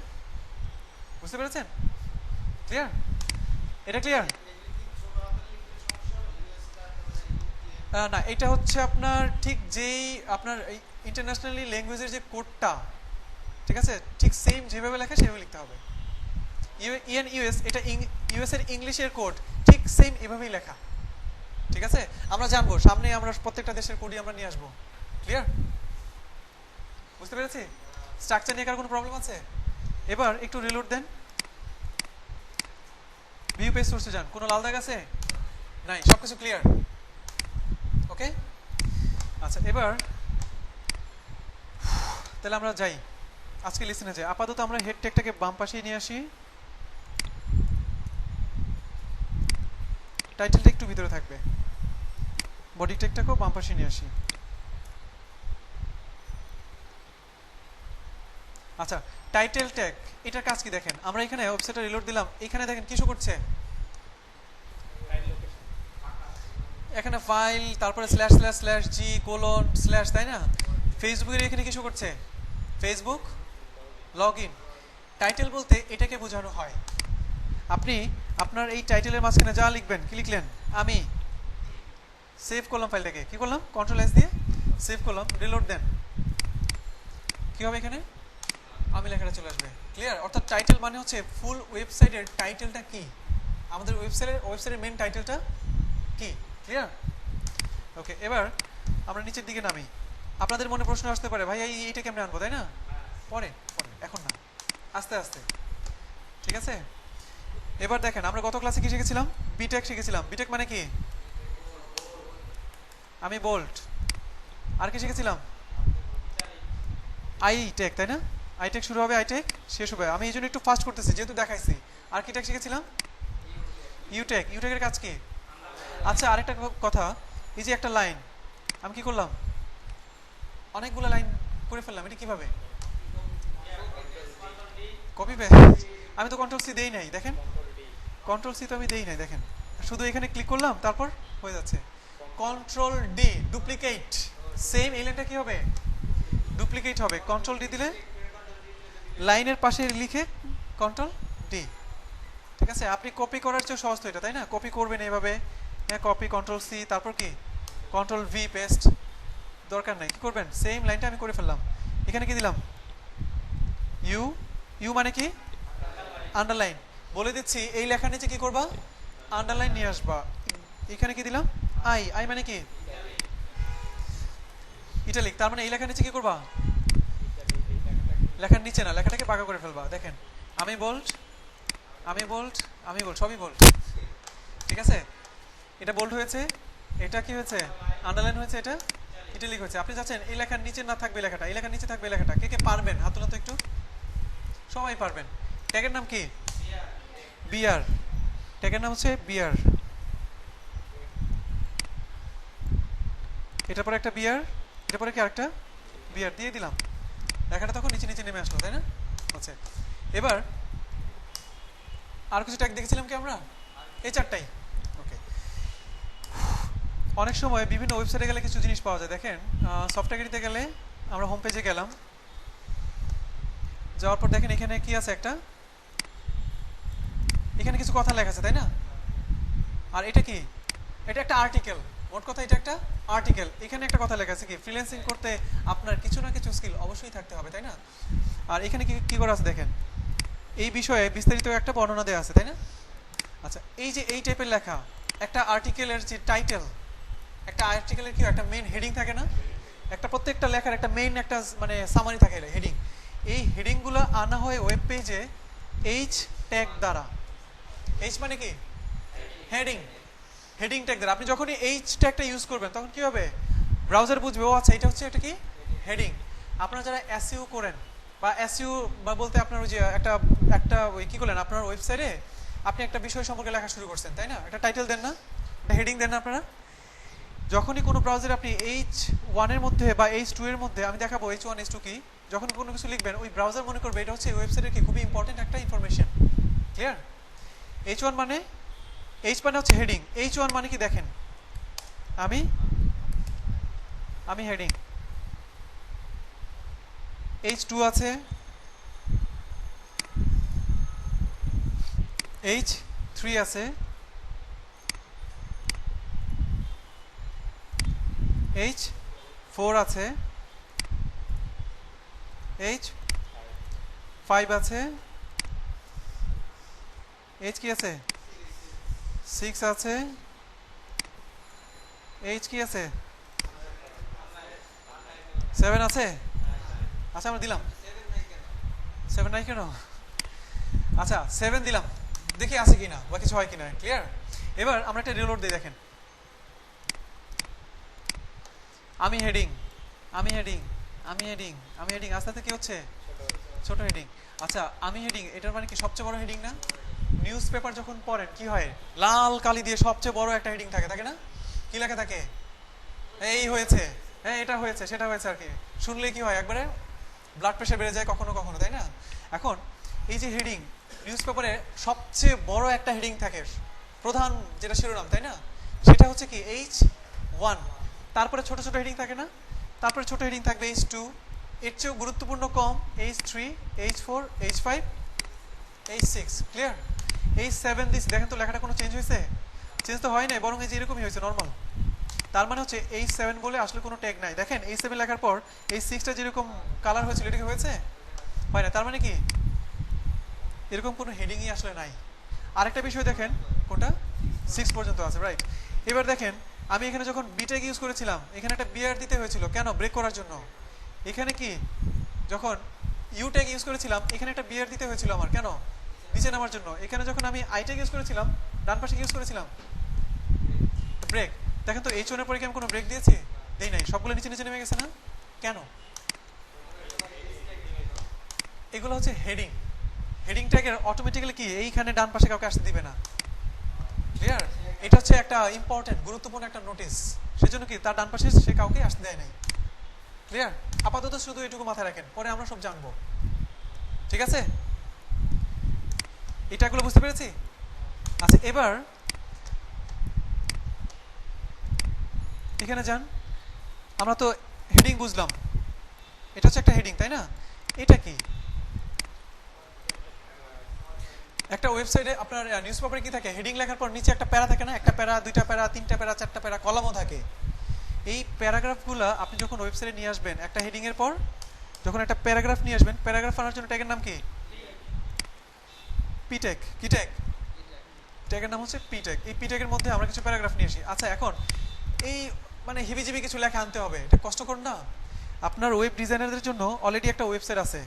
বুঝতে পেরেছেন? ক্লিয়ার? এটা ক্লিয়ার? না, এটা হচ্ছে আপনার ঠিক যেই আপনার ইন্টারন্যাশনালি ল্যাঙ্গুয়েজের যে কোডটা, ঠিক আছে, ঠিক সেম যেভাবে লেখা সেভাবে লিখতে হবে। ইউএস, এটা ইউএস এর ইংলিশের কোড ঠিক সেম এভাবেই লেখা। ঠিক আছে, আমরা জানবো সামনে, আমরা প্রত্যেকটা দেশের কোডই আমরা নিয়ে আসবো। ক্লিয়ার? বুঝতে পেরেছি? স্ট্রাকচার নিয়ে কার কোনো প্রবলেম আছে? এবার একটু রিলোড দেন, ভিউ পেজ সোর্সে যান, কোনো লাল দাগ আছে? নাই, সবকিছু ক্লিয়ার। ওকে, আচ্ছা এবার তাহলে আমরা যাই আজকে লিসেনে যাই। আপাতত আমরা হেড ট্যাগটাকে বাম পাশে নিয়ে আসি, টাইটেলটা একটু ভিতরে থাকবে, বডি ট্যাগটাকেও বাম পাশে নিয়ে আসি। আচ্ছা, টাইটেল ট্যাগ, এটার কাজ কি দেখেন, আমরা এখানে ওয়েবসাইটে রিলোড দিলাম, এখানে দেখেন কি শো করছে, এখানে ফাইল, তারপরে স্ল্যাশ স্ল্যাশ স্ল্যাশ জি কোলন স্ল্যাশ, তাই না? ফেসবুকের এখানে কিছু করছে, ফেসবুক লগ ইন। টাইটেল বলতে এটাকে বোঝানো হয়। আপনি আপনার এই টাইটেলের মাঝখানে যা লিখবেন, কি লিখলেন, আমি সেভ করলাম ফাইলটাকে, কি করলাম, কন্ট্রোল-S দিয়ে সেভ করলাম, রিলোড দেন, কি হবে এখানে, আমি লেখাটা চলে আসবে। ক্লিয়ার? অর্থাৎ টাইটেল মানে হচ্ছে ফুল ওয়েবসাইটের টাইটেলটা কি, আমাদের ওয়েবসাইটের মেন টাইটেলটা কি। ক্লিয়ার? ওকে, এবার আমরা নিচের দিকে নামি। আপনাদের মনে প্রশ্ন আসতে পারে, ভাই এইটা কেমনে আনবো, তাই না? পরে পরে, এখন না, আস্তে আস্তে। ঠিক আছে, এবার দেখেন আমরা গত ক্লাসে কি শিখেছিলাম, বিটেক শিখেছিলাম। বিটেক মানে কি, আমি বোল্ট। আর কি শিখেছিলাম, আইটেক, তাই না? আইটেক শুরু হবে, আইটেক শেষ হবে। আমি এই জন্য একটু ফাস্ট করতেছি যেহেতু দেখাইছি। আর কি ট্যাগ শিখেছিলাম, ইউটেক। ইউটেকের কাজ কি? আচ্ছা, আরেকটা কথা, এই যে একটা লাইন আমি কি করলাম, অনেকগুলো লাইন করে ফেললাম, এটা কিভাবে, কপি পেস্ট। আমি তো কন্ট্রোল সি দেই নাই, দেখেন কন্ট্রোল সি তো আমি দেই নাই, দেখেন শুধু এখানে ক্লিক করলাম, তারপর হয়ে যাচ্ছে। Control D, duplicate. সেম এই লাইনটা কি হবে, ডুপ্লিকেট হবে, কন্ট্রোল ডি দিলে লাইনের পাশে লিখে কন্ট্রোল ডি। ঠিক আছে, আপনি কপি করার চেয়ে সহজ তো এটা, তাই না? কপি করবেন এইভাবে, হ্যাঁ, কপি কন্ট্রোল সি, তারপর কি কন্ট্রোল ভি পেস্ট, দরকার নাই। কি করবেন, সেম লাইনটা আমি করে ফেললাম, এখানে কি দিলাম, ইউ। ইউ মানে কি, আন্ডারলাইন। বলে দিচ্ছি এই লেখার নিচে কি করবা, আন্ডারলাইন নিয়ে আসবা। এখানে কি দিলাম, আই। আই মানে কি, ইটালিক। তার মানে এই লেখার নিচে কি করবা, লেখার নিচে না, লেখাটাকে বাঁকা করে ফেলবা। দেখেন আমি বোল্ড, আমি বোল্ড, আমি বোল্ড, সবই বোল্ড। ঠিক আছে, এটা বোল্ড হয়েছে, এটা কি হয়েছে, আন্ডারলাইন হয়েছে, এটা ইটালিক হয়েছে। আপনি যাচ্ছেন এই লেখার নিচে না থাকবে লেখাটা, এই লেখার নিচে থাকবে লেখাটা। কে কে পারবেন হাত তোলেন তো একটু, সবাই পারবেন। ট্যাগের নাম কি, বিয়ার। ট্যাগের নাম হচ্ছে বিয়ার। এটার পরে একটা বিয়ার, এটার পরে কি আরেকটা বিয়ার দিয়ে দিলাম, লেখাটা তখন নিচে নিচে নেমে আসলো, তাই না? আচ্ছা, এবার আর কিছু ট্যাগ দেখেছিলাম কি আমরা, এই চারটাই। ওকে, অনেক সময় বিভিন্ন ওয়েবসাইটে গেলে কিছু জিনিস পাওয়া যায়। দেখেন সফটওয়্যারিতে গেলে আমরা হোম পেজে গেলাম, যাওয়ার পর দেখেন এখানে কি আছে, একটা এখানে কিছু কথা লেখা আছে, তাই না? আর এটা কি, এটা একটা আর্টিকেল, মোট কথা এটা একটা আর্টিকেল। এখানে একটা কথা লেখা আছে কি, ফ্রিল্যান্সিং করতে আপনার কিছু না কিছু স্কিল অবশ্যই থাকতে হবে, তাই না? আর এখানে কি কি করা আছে দেখেন, এই বিষয়ে বিস্তারিত একটা বর্ণনা দেওয়া আছে, তাই না? আচ্ছা, এই যে এই টাইপের লেখা একটা আর্টিকেলের যে টাইটেল, একটা আর্টিকেলের কি একটা মেইন হেডিং থাকে না? একটা প্রত্যেকটা লেখার একটা মেইন একটা মানে সামারি থাকে, হেডিং। এই হেডিংগুলো আনা হয় ওয়েব পেজে এইচ ট্যাগ দ্বারা। এইচ মানে কি? হেডিং। হেডিং ট্যাগ দ্বারা আপনি যখনই এইচ ট্যাগটা ইউজ করবেন তখন কি হবে, ব্রাউজার বুঝবে ও আচ্ছা এটা হচ্ছে একটা কি হেডিং। আপনারা যারা এসইও করেন বা এসইও বা বলতে আপনার ওই যে একটা একটা ওই কি করলেন, আপনার ওয়েবসাইটে আপনি একটা বিষয় সম্পর্কে লেখা শুরু করছেন, তাই না? একটা টাইটেল দেন না, একটা হেডিং দেন না আপনারা? যখনই কোনো ব্রাউজারে আপনি H1 এর মধ্যে বা H2 এর মধ্যে, আমি দেখাবো H1 H2 কি, যখন কোনো কিছু লিখবেন ওই ব্রাউজার মনে করবে এটা হচ্ছে ওয়েবসাইটের কি খুবই ইম্পর্টেন্ট একটা ইনফরমেশন। ক্লিয়ার? H1 মানে, H মানে হচ্ছে হেডিং, H1 মানে কি দেখেন, আমি আমি হেডিং, H2 আছে, H3 আছে, H4 আছে, H5 আছে, H কি আছে, 6 আছে, H কি আছে, 7 আছে। আচ্ছা আমরা দিলাম 7 নাই কেন? আচ্ছা 7 দিলাম, দেখি আছে কিনা বা কিছু হয় কিনা। ক্লিয়ার? এবার আমরা একটা রিলোড দিই, দেখেন আমি হেডিং, আমি হেডিং, আমি হেডিং, আমি হেডিং, আস্তে আস্তে কি হচ্ছে, ছোট হেডিং। আচ্ছা আমি হেডিং, এটার মানে কি সবচেয়ে বড় হেডিং না? নিউজ পেপার যখন পড়েন কি হয়, লাল কালি দিয়ে সবচেয়ে বড় একটা হেডিং থাকে, থাকে না? কি লেখা থাকে, এই হয়েছে, হ্যাঁ এটা হয়েছে, সেটা হয়েছে আর কি। শুনলে কি হয়, একবারে ব্লাড প্রেশার বেড়ে যায় কখনো কখনো, তাই না? এখন এই যে হেডিং, নিউজ পেপারে সবচেয়ে বড় একটা হেডিং থাকে, প্রধান যেটা শিরোনাম, তাই না? সেটা হচ্ছে কি H1। তারপরে ছোট ছোট হেডিং থাকে না? তারপরে ছোট হেডিং থাকবে H2, এর চেয়েও গুরুত্বপূর্ণ কম H3, H4, H5, H6। Clear? H7 this, দেখেন তো লেখাটা কোনো চেঞ্জ হয়েছে? চেঞ্জ তো হয় নাই, বরং এই যে এরকমই হয়েছে নর্মাল। তার মানে হচ্ছে H7 বলে আসলে কোনো ট্যাগ নাই। দেখেন H7 লেখার পর H6টা যেরকম কালার হয়েছিল এটা কি হয়েছে? হয় না। তার মানে কি এরকম কোনো হেডিংই আসলে নাই। আরেকটা বিষয় দেখেন, কোনটা 6 পর্যন্ত আছে, রাইট? এবার দেখেন আমি এখানে যখন বি ট্যাগ ইউজ করেছিলাম এখানে একটা বিআর দিতে হয়েছিল, কেন? ব্রেক করার জন্য। এখানে কি যখন ইউ ট্যাগ ইউজ করেছিলাম এখানে একটা বিআর দিতে হয়েছিল আমার, কেন? নিচে নামার জন্য। এখানে যখন আমি আই ট্যাগ ইউজ করেছিলাম ডান পাশে ইউজ করেছিলাম ব্রেক। দেখেন তো H1 এর পরে কি আমি কোনো ব্রেক দিয়েছি? দেই নাই, সবগুলো নিচে নিচে নেমে গেছে না? কেন? এগুলো হচ্ছে হেডিং। হেডিং ট্যাগের অটোমেটিক্যালি কি এইখানে ডান পাশে কাউকে আসতে দিবে না। ক্লিয়ার? এটা হচ্ছে একটা ইম্পর্টেন্ট গুরুত্বপূর্ণ একটা নোটিস, সেজন্য কি তার ডান পাশে সে কাউকে আসতে দেয় নাই। ক্লিয়ার? আপাতত শুধু এটুকু মাথায় রাখেন, পরে আমরা সব জানবো। ঠিক আছে? এটাগুলো বুঝতে পেরেছি? আচ্ছা এবার এখানে যান, আমরা তো হেডিং বুঝলাম, এটা হচ্ছে একটা হেডিং, তাই না? এটা কি একটা ওয়েবসাইটে আপনার নিউজ পেপারে কি থাকে, হেডিং লেখার পর নিচে একটা প্যারা থাকে না? একটা প্যারা, দুইটা প্যারা, তিনটা প্যারা, চারটা প্যারা, কলামও থাকে। এই প্যারাগ্রাফগুলো আপনি যখন ওয়েবসাইটে নিয়ে আসবেন একটা হেডিং এর পর যখন একটা প্যারাগ্রাফ নিয়ে আসবেন, প্যারাগ্রাফ আনার জন্য ট্যাগের নাম কি? P tag. কি ট্যাগ? ট্যাগের নাম হচ্ছে পি ট্যাগ। এই পি ট্যাগের মধ্যে আমরা কিছু প্যারাগ্রাফ নিয়ে আসি। আচ্ছা এখন এই মানে হিবিজিবি কিছু লেখা আনতে হবে, এটা কষ্টকর না? আপনার ওয়েব ডিজাইনারদের জন্য অলরেডি একটা ওয়েবসাইট আছে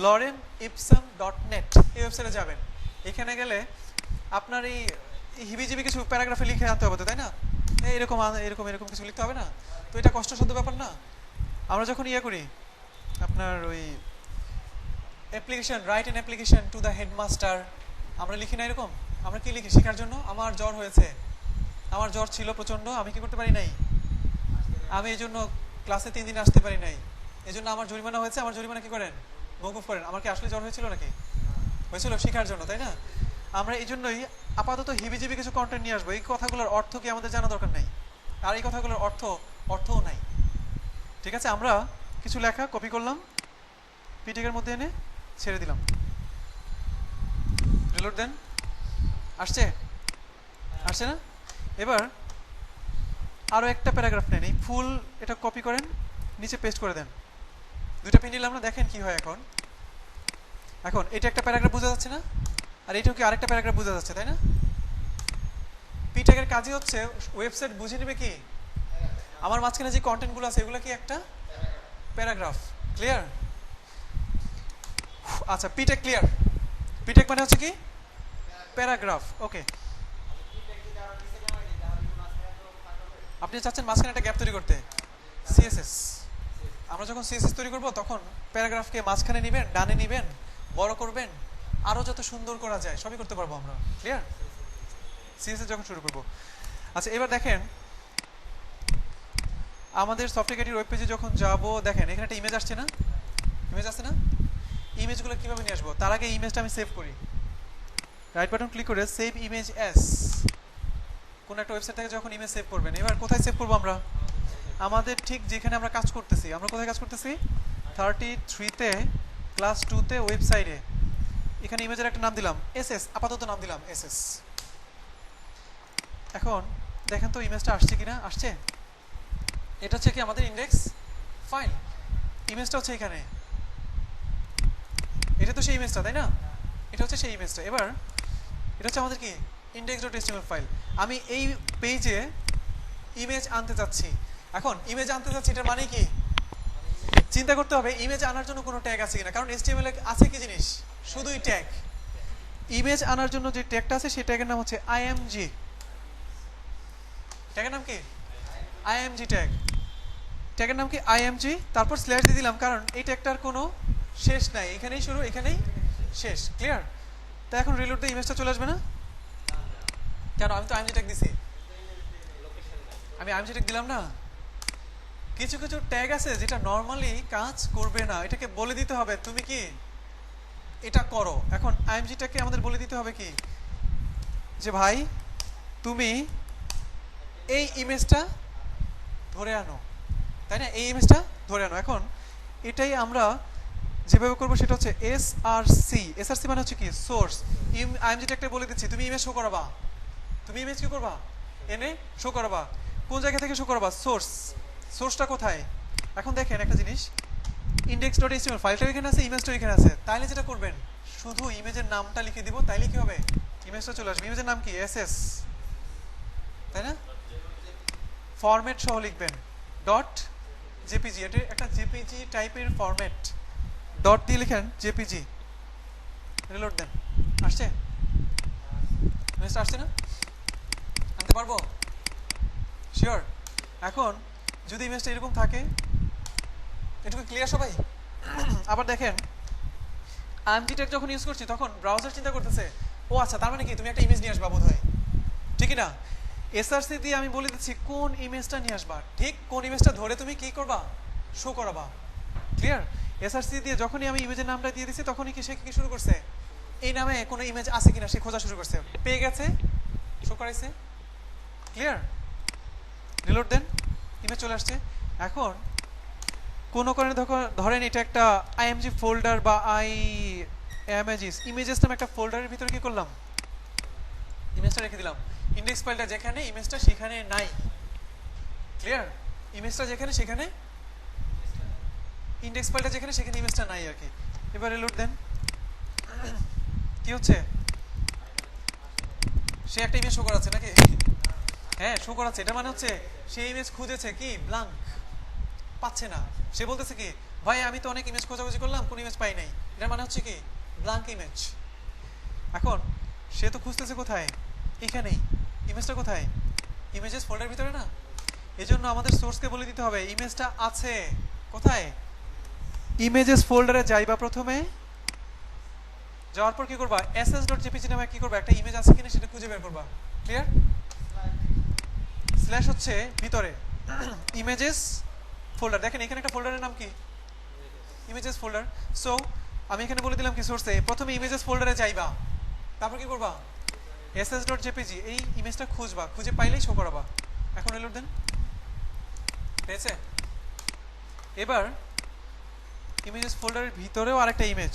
lorenipsum.net, এই ওয়েবসাইটে যাবেন। এখানে গেলে আপনার এই হিবিজিবি কিছু প্যারাগ্রাফে লিখে আনতে হবে তো, তাই না? এরকম এরকম এরকম কিছু লিখতে হবে না তো? এটা কষ্টসাধ্য ব্যাপার না। আমরা যখন ইয়ে করি আপনার ওই application, write an application to the headmaster, আমরা লিখি না এরকম? আমরা কি লিখি শেখার জন্য? আমার জ্বর হয়েছে, আমার জ্বর ছিল প্রচন্ড, আমি কি করতে পারি নাই, আমি এই জন্য ক্লাসে 3 দিন আসতে পারি নাই, এই জন্য আমার জরিমানা হয়েছে, আমার জরিমানা কি করেন? মওকুফ করেন। আমার কি আসলে জ্বর হয়েছিল নাকি? হয়েছিল শেখার জন্য, তাই না? আমরা এই জন্যই আপাতত হিবিজিবি কিছু কন্টেন্ট নিয়ে আসবো। এই কথাগুলোর অর্থ কি আমাদের জানা দরকার নাই, আর এই কথাগুলোর অর্থও নাই। ঠিক আছে? আমরা কিছু লেখা কপি করলাম, পিটিকের মধ্যে এনে ছেড়ে দিলাম, রিলোড দেন। আসছে? আসছে না? এবার আরও একটা প্যারাগ্রাফ নেন, এই ফুল এটা কপি করেন, নিচে পেস্ট করে দেন। দুইটা পিন নিলাম না, দেখেন কি হয়। এখন এখন এটা একটা প্যারাগ্রাফ বোঝা যাচ্ছে না, আর এটাও কি আরেকটা প্যারাগ্রাফ বোঝা যাচ্ছে, তাই না? পি ট্যাগের কাজই হচ্ছে ওয়েবসাইট বুঝে নেবে কি আমার মাঝখানে যে কন্টেন্টগুলো আছে এগুলো কি একটা প্যারাগ্রাফ। ক্লিয়ার? আচ্ছা, P tag clear? P tag মানে হচ্ছে কি প্যারাগ্রাফ। ওকে, আপনি চাচ্ছেন মাঝখানে একটা গ্যাপ তৈরি করতে। সিএসএস, আমরা যখন সিএসএস তৈরি করব তখন প্যারাগ্রাফকে মাঝখানে নেবেন, ডানে নেবেন, বড় করবেন, আরো যত সুন্দর করা যায় সবই করতে পারবো আমরা। ক্লিয়ার? সিএসএস যখন শুরু করব। আচ্ছা, এবার দেখেন আমাদের সফটওয়্যার ক্যাটির ওয়েব পেজে যখন যাব, দেখেন এখানে একটা ইমেজ আসছে না? ইমেজ আসছে না? ইমেজগুলো কিভাবে নিয়ে আসবো? তার আগে ইমেজটা আমি সেভ করি। রাইট বাটন ক্লিক করে সেভ ইমেজ অ্যাজ। কোন একটা ওয়েবসাইট থেকে যখন ইমেজ সেভ করবেন, এবার কোথায় সেভ করবো আমরা? আমাদের ঠিক যেখানে আমরা কাজ করতেছি। আমরা কোথায় কাজ করতেছি? 33-তে ক্লাস 2-তে ওয়েবসাইটে। এখানে ইমেজের একটা নাম দিলাম এসএস, আপাতত নাম দিলাম এসএস। এখন দেখেন তো ইমেজটা আসছে কিনা। আসছে। এটা হচ্ছে কি আমাদের ইন্ডেক্স ফাইল। ইমেজটা হচ্ছে এখানে, এটা তো সেই ইমেজটা, তাই না? এটা হচ্ছে সেই ইমেজটা। এবার এটা হচ্ছে আমাদের কি index.html ফাইল। আমি এই পেজে ইমেজ আনতে যাচ্ছি। এখন ইমেজ আনতে যাচ্ছি, এটার মানে কি? চিন্তা করতে হবে ইমেজ আনার জন্য কোনো ট্যাগ আছে কিনা, কারণ HTML এ আছে কি জিনিস? শুধুই ট্যাগ। ইমেজ আনার জন্য যে ট্যাগটা আছে সেই ট্যাগের নাম হচ্ছে img। ট্যাগের নাম কি? img tag. ট্যাগের নাম কি? img। তারপর স্ল্যাশ দিয়ে দিলাম, কারণ এই ট্যাগটার কোনো শেষ নাই, এখানেই শুরু এখানেই শেষ। ক্লিয়ার? তো এখন রিলোড দিয়ে ইমেজটা চলে আসবে না কেন? আমি তো img ট্যাগ দিছি। আমি img ট্যাগ দিলাম না। কিছু কিছু ট্যাগ আছে যেটা নরমালি কাজ করবে না, এটাকে বলে দিতে হবে তুমি কি এটা করো। এখন img ট্যাগকে আমাদের বলে দিতে হবে কি, যে ভাই তুমি এই ইমেজটা ধরে আনো, তাই না? এই ইমেজটা ধরে আনো। এখন এটাই আমরা যেভাবে করবো সেটা হচ্ছে এসআরসি। এসআরসি মানে হচ্ছে কি সোর্স। img ট্যাগটা বলে দিচ্ছি তুমি ইমেজ শো করাবা। তুমি ইমেজ কি করবা? এনে শো করাবা। কোন জায়গা থেকে শো করাবা? সোর্স। সোর্সটা কোথায়? এখন দেখেন একটা জিনিস, index.html ফাইলটা এখানে আছে, ইমেজটা এখানে আছে। তাইলে যেটা করবেন শুধু ইমেজের নামটা লিখে দিব, তাইলে কি হবে? ইমেজটা চলে আসবে। ইমেজের নাম কি? এসএস, তাই না? ফরম্যাট সহ লিখবেন ডট জেপিজি। এটা একটা জেপিজি টাইপের ফরম্যাট। ডট দিয়ে লিখেন জেপিজি, রিলোড দেন। আসছে? ইমেজটা আসছে না? আনতে পারবো? শিওর? এখন যদি ইমেজটা এরকম থাকে, এটুকু ক্লিয়ার সবাই? আবার দেখেন img ট্যাগ যখন ইউজ করছি তখন ব্রাউজার চিন্তা করতেছে ও আচ্ছা তার মানে কি তুমি একটা ইমেজ নিয়ে আসবা বোধহয়, ঠিক না? এসআরসি দিয়ে আমি বলে দিচ্ছি কোন ইমেজটা নিয়ে আসবা, ঠিক কোন ইমেজটা ধরে তুমি কি করবা? শো করাবা। ক্লিয়ার? এসআরসি দিয়ে যখনই আমি ইমেজের নামটা দিয়ে দিচ্ছি তখনই কি সে কি শুরু করছে? এই নামে কোনো ইমেজ আছে কিনা সে খোঁজা শুরু করছে, পেয়ে গেছে, শো করাইছে। ক্লিয়ার? রিলোড দেন, ইমেজ চলে আসছে। এখন কোনো কারণে ধরেন এটা একটা img ফোল্ডার বা ইমেজেস নামে একটা ফোল্ডারের ভিতরে কি করলাম? ইমেজটা রেখে দিলাম। ইন্ডেক্স ফাইলটা যেখানে, ইমেজটা সেখানে নাই। ক্লিয়ার? ইমেজটা যেখানে সেখানে, ইন্ডেক্স ফাইলটা যেখানে সেখানে ইমেজটা নাই আর কি। এবার রিলোড দেন, কি হচ্ছে? সে একটা ইমেজ শো করাচ্ছে নাকি? হ্যাঁ শো করাচ্ছে। এটা মানে হচ্ছে সেই ইমেজ খুঁজেছে কি ব্ল্যাঙ্ক, পাচ্ছে না। সে বলতেছে কি ভাই আমি তো অনেক ইমেজ খোঁজাখুঁজি করলাম কোন ইমেজ পাই নাই। এটা মানে হচ্ছে কি ব্ল্যাঙ্ক ইমেজ। এখন সে তো খুঁজতেছে কোথায়? এখানেই। ইমেজটা কোথায়? ইমেজেস ফোল্ডার ভিতরে না? এজন্য আমাদের সোর্সকে বলে দিতে হবে ইমেজটা আছে কোথায়? ইমেজেস ফোল্ডারে যাইবা প্রথমে, যাওয়ার পর কি করবা? ss.jpg নামে কি করবা? একটা ইমেজ আছে কিনা সেটা খুঁজে বের করবা। ক্লিয়ার? স্ল্যাশ হচ্ছে ভিতরে ইমেজেস ফোল্ডার। দেখেন এখানে একটা ফোল্ডারের নাম কি? Images folder. সো আমি এখানে বলে দিলাম কি সোর্সে প্রথমে ইমেজেস ফোল্ডারে যাইবা, তারপর কি করবা? ss.jpg এই ইমেজটা খুঁজবা, খুঁজে পাইলেই শো করাবা। এখন রিলোড দেন, পেয়েছে? এবার ইমেজেস ফোল্ডারের ভিতরেও আরেকটা ইমেজ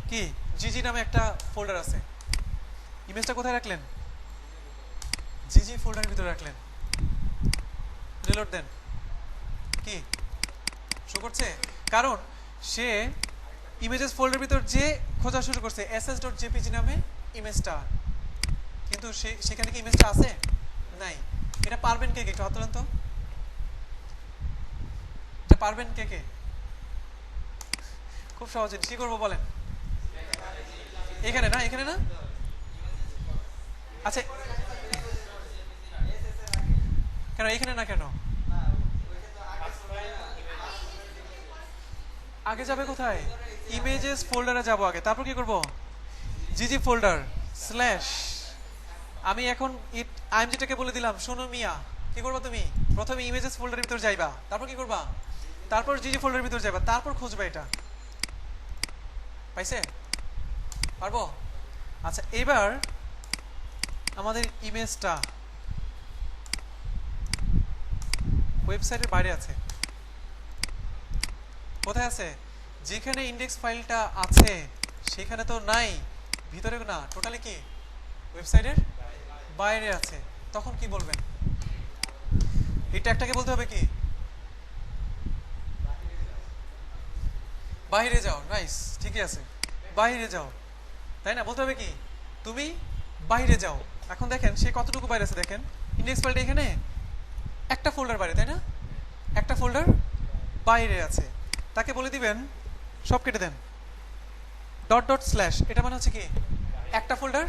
কি জিজি নামে একটা ফোল্ডার আছে। ইমেজটা কোথায় রাখলেন? জিজি ফোল্ডারের ভিতরে রাখলেন। রিলোড দেন। কি শো করছে? কারণ সে ইমেজেস ফোল্ডারের ভিতর যে খোঁজা শুরু করছে ss.jpg নামে ইমেজটা, কিন্তু সেখানে কি ইমেজটা আছে? নাই। এটা পারবেন কে কে? একটু হাত তোলেন তো। এটা পারবেন কে কে? খুব সহজ। কি করবো বলেন? এখানে না, এখানে না। আচ্ছা কেন এখানে না? কেন আগে যাবে কোথায়? ইমেজেস ফোল্ডারে যাব আগে, তারপর কি করব? জিজি ফোল্ডার স্ল্যাশ। আমি এখন আইএমজিটাকে বলে দিলাম শোনো মিয়া, কি করবা তুমি? প্রথমে ইমেজেস ফোল্ডারের ভিতর যাইবা, তারপর কি করবা? তারপর জিজি ফোল্ডারের ভিতর যাইবা, তারপর খুঁজবা এটা। পাইছে? পারবো? আচ্ছা এবার আমাদের ইমেজটা ওয়েবসাইটের বাইরে আছে। কোথায় আছে? যেখানে ইন্ডেক্স ফাইলটা আছে সেখানে তো নাই, ভিতরে না, টোটালি কি ওয়েবসাইটের বাইরে আছে। তখন কি বলবেন? এই ট্যাগটাকে বলতে হবে কি? বাইরে যাও। নাইস, ঠিকই আছে, বাইরে যাও, তাই না? বলতে হবে কি? তুমি বাইরে যাও। এখন দেখেন সে কতটুকু বাইরে আছে, দেখেন ইন্ডেক্স ফাইলটা এখানে একটা ফোল্ডার বাইরে, তাই না? একটা ফোল্ডার বাইরে আছে। তাকে বলে দিবেন সব কেটে দেন, ডট ডট স্ল্যাশ। এটা মানে হচ্ছে কি একটা ফোল্ডার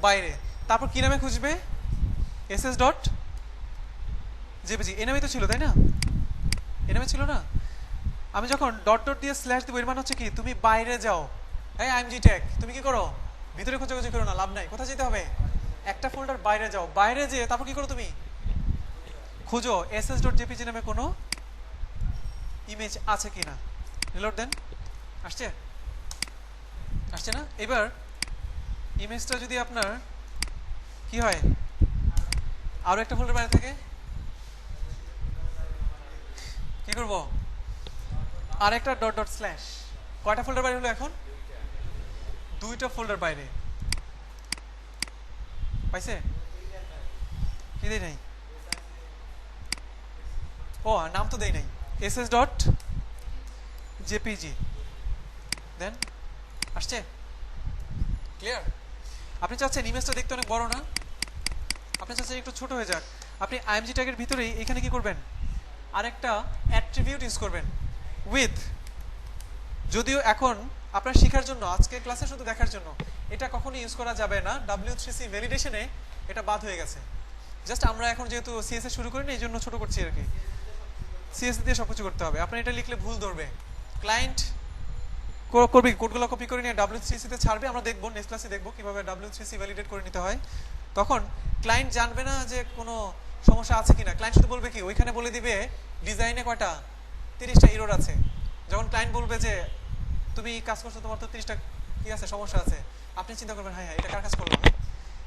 বাইরে। তারপর কি নামে খুঁজবে? ss.jpg। এ নামে তো ছিল, তাই না? এ নামে ছিল না? আমি যখন ডট ডট দিয়ে স্ল্যাশ দিব এর মানে হচ্ছে কি তুমি বাইরে যাও। এই আইএমজি ট্যাগ, তুমি কি করো? ভিতরে খোঁজাখুঁজি করো না, লাভ নাই। কোথায় যেতে হবে? একটা ফোল্ডার বাইরে যাও। বাইরে যেয়ে তারপর কি করো? তুমি খুঁজো ss.jpg নামে কোনো ইমেজ আছে কিনা। রিলোড দেন। আসছে? আসছে না? এবার ইমেজটা যদি আপনার কি হয়, আরো একটা ফোল্ডার বাইরে থাকে, কি করব? আরেকটা ডট ডট স্ল্যাশ। কয়টা ফোল্ডার বাইরে হলো এখন? দুইটা ফোল্ডার বাইরে। পাইছে? কি দেই নাই? ও নাম তো দেই নাই, ss.jpg। দেন আসছে? ক্লিয়ার? আপনি চাচ্ছেন ইমেজটা দেখতে অনেক বড় না, আপনি চাচ্ছেন একটু ছোট হয়ে যাক। আপনি আইএমজি ট্যাগের ভিতরেই এখানে কি করবেন? আরেকটা অ্যাট্রিবিউট ইউজ করবেন, উইথ। যদিও এখন আপনার শেখার জন্য, আজকে ক্লাসে শুধু দেখার জন্য, এটা কখনো ইউজ করা যাবে না। W3C ভ্যালিডেশনে এটা বাদ হয়ে গেছে। জাস্ট আমরা এখন যেহেতু সিএসএস শুরু করিনি এই জন্য ছোট করছি আর কি। সিএসএস দিয়ে সবকিছু করতে হবে। আপনার এটা লিখলে ভুল ধরবে। ক্লায়েন্ট করবে কোডগুলো কপি করে নিয়ে W3C তে ছাড়বে। আমরা দেখবো নেক্সট ক্লাসে দেখবো কিভাবে W3C ভ্যালিডেট করে নিতে হয়। তখন ক্লায়েন্ট জানবে না যে কোনো সমস্যা আছে কিনা। ক্লায়েন্ট শুধু বলবে কি, ওইখানে বলে দিবে ডিজাইনে কয়টা 30টা এরর আছে। যখন ক্লায়েন্ট বলবে যে তুমি কাজ করছো, তোমার তো 30টা কি আছে, সমস্যা আছে, আপনি চিন্তা করবেন হ্যাঁ হ্যাঁ এটা কার কাজ করলাম।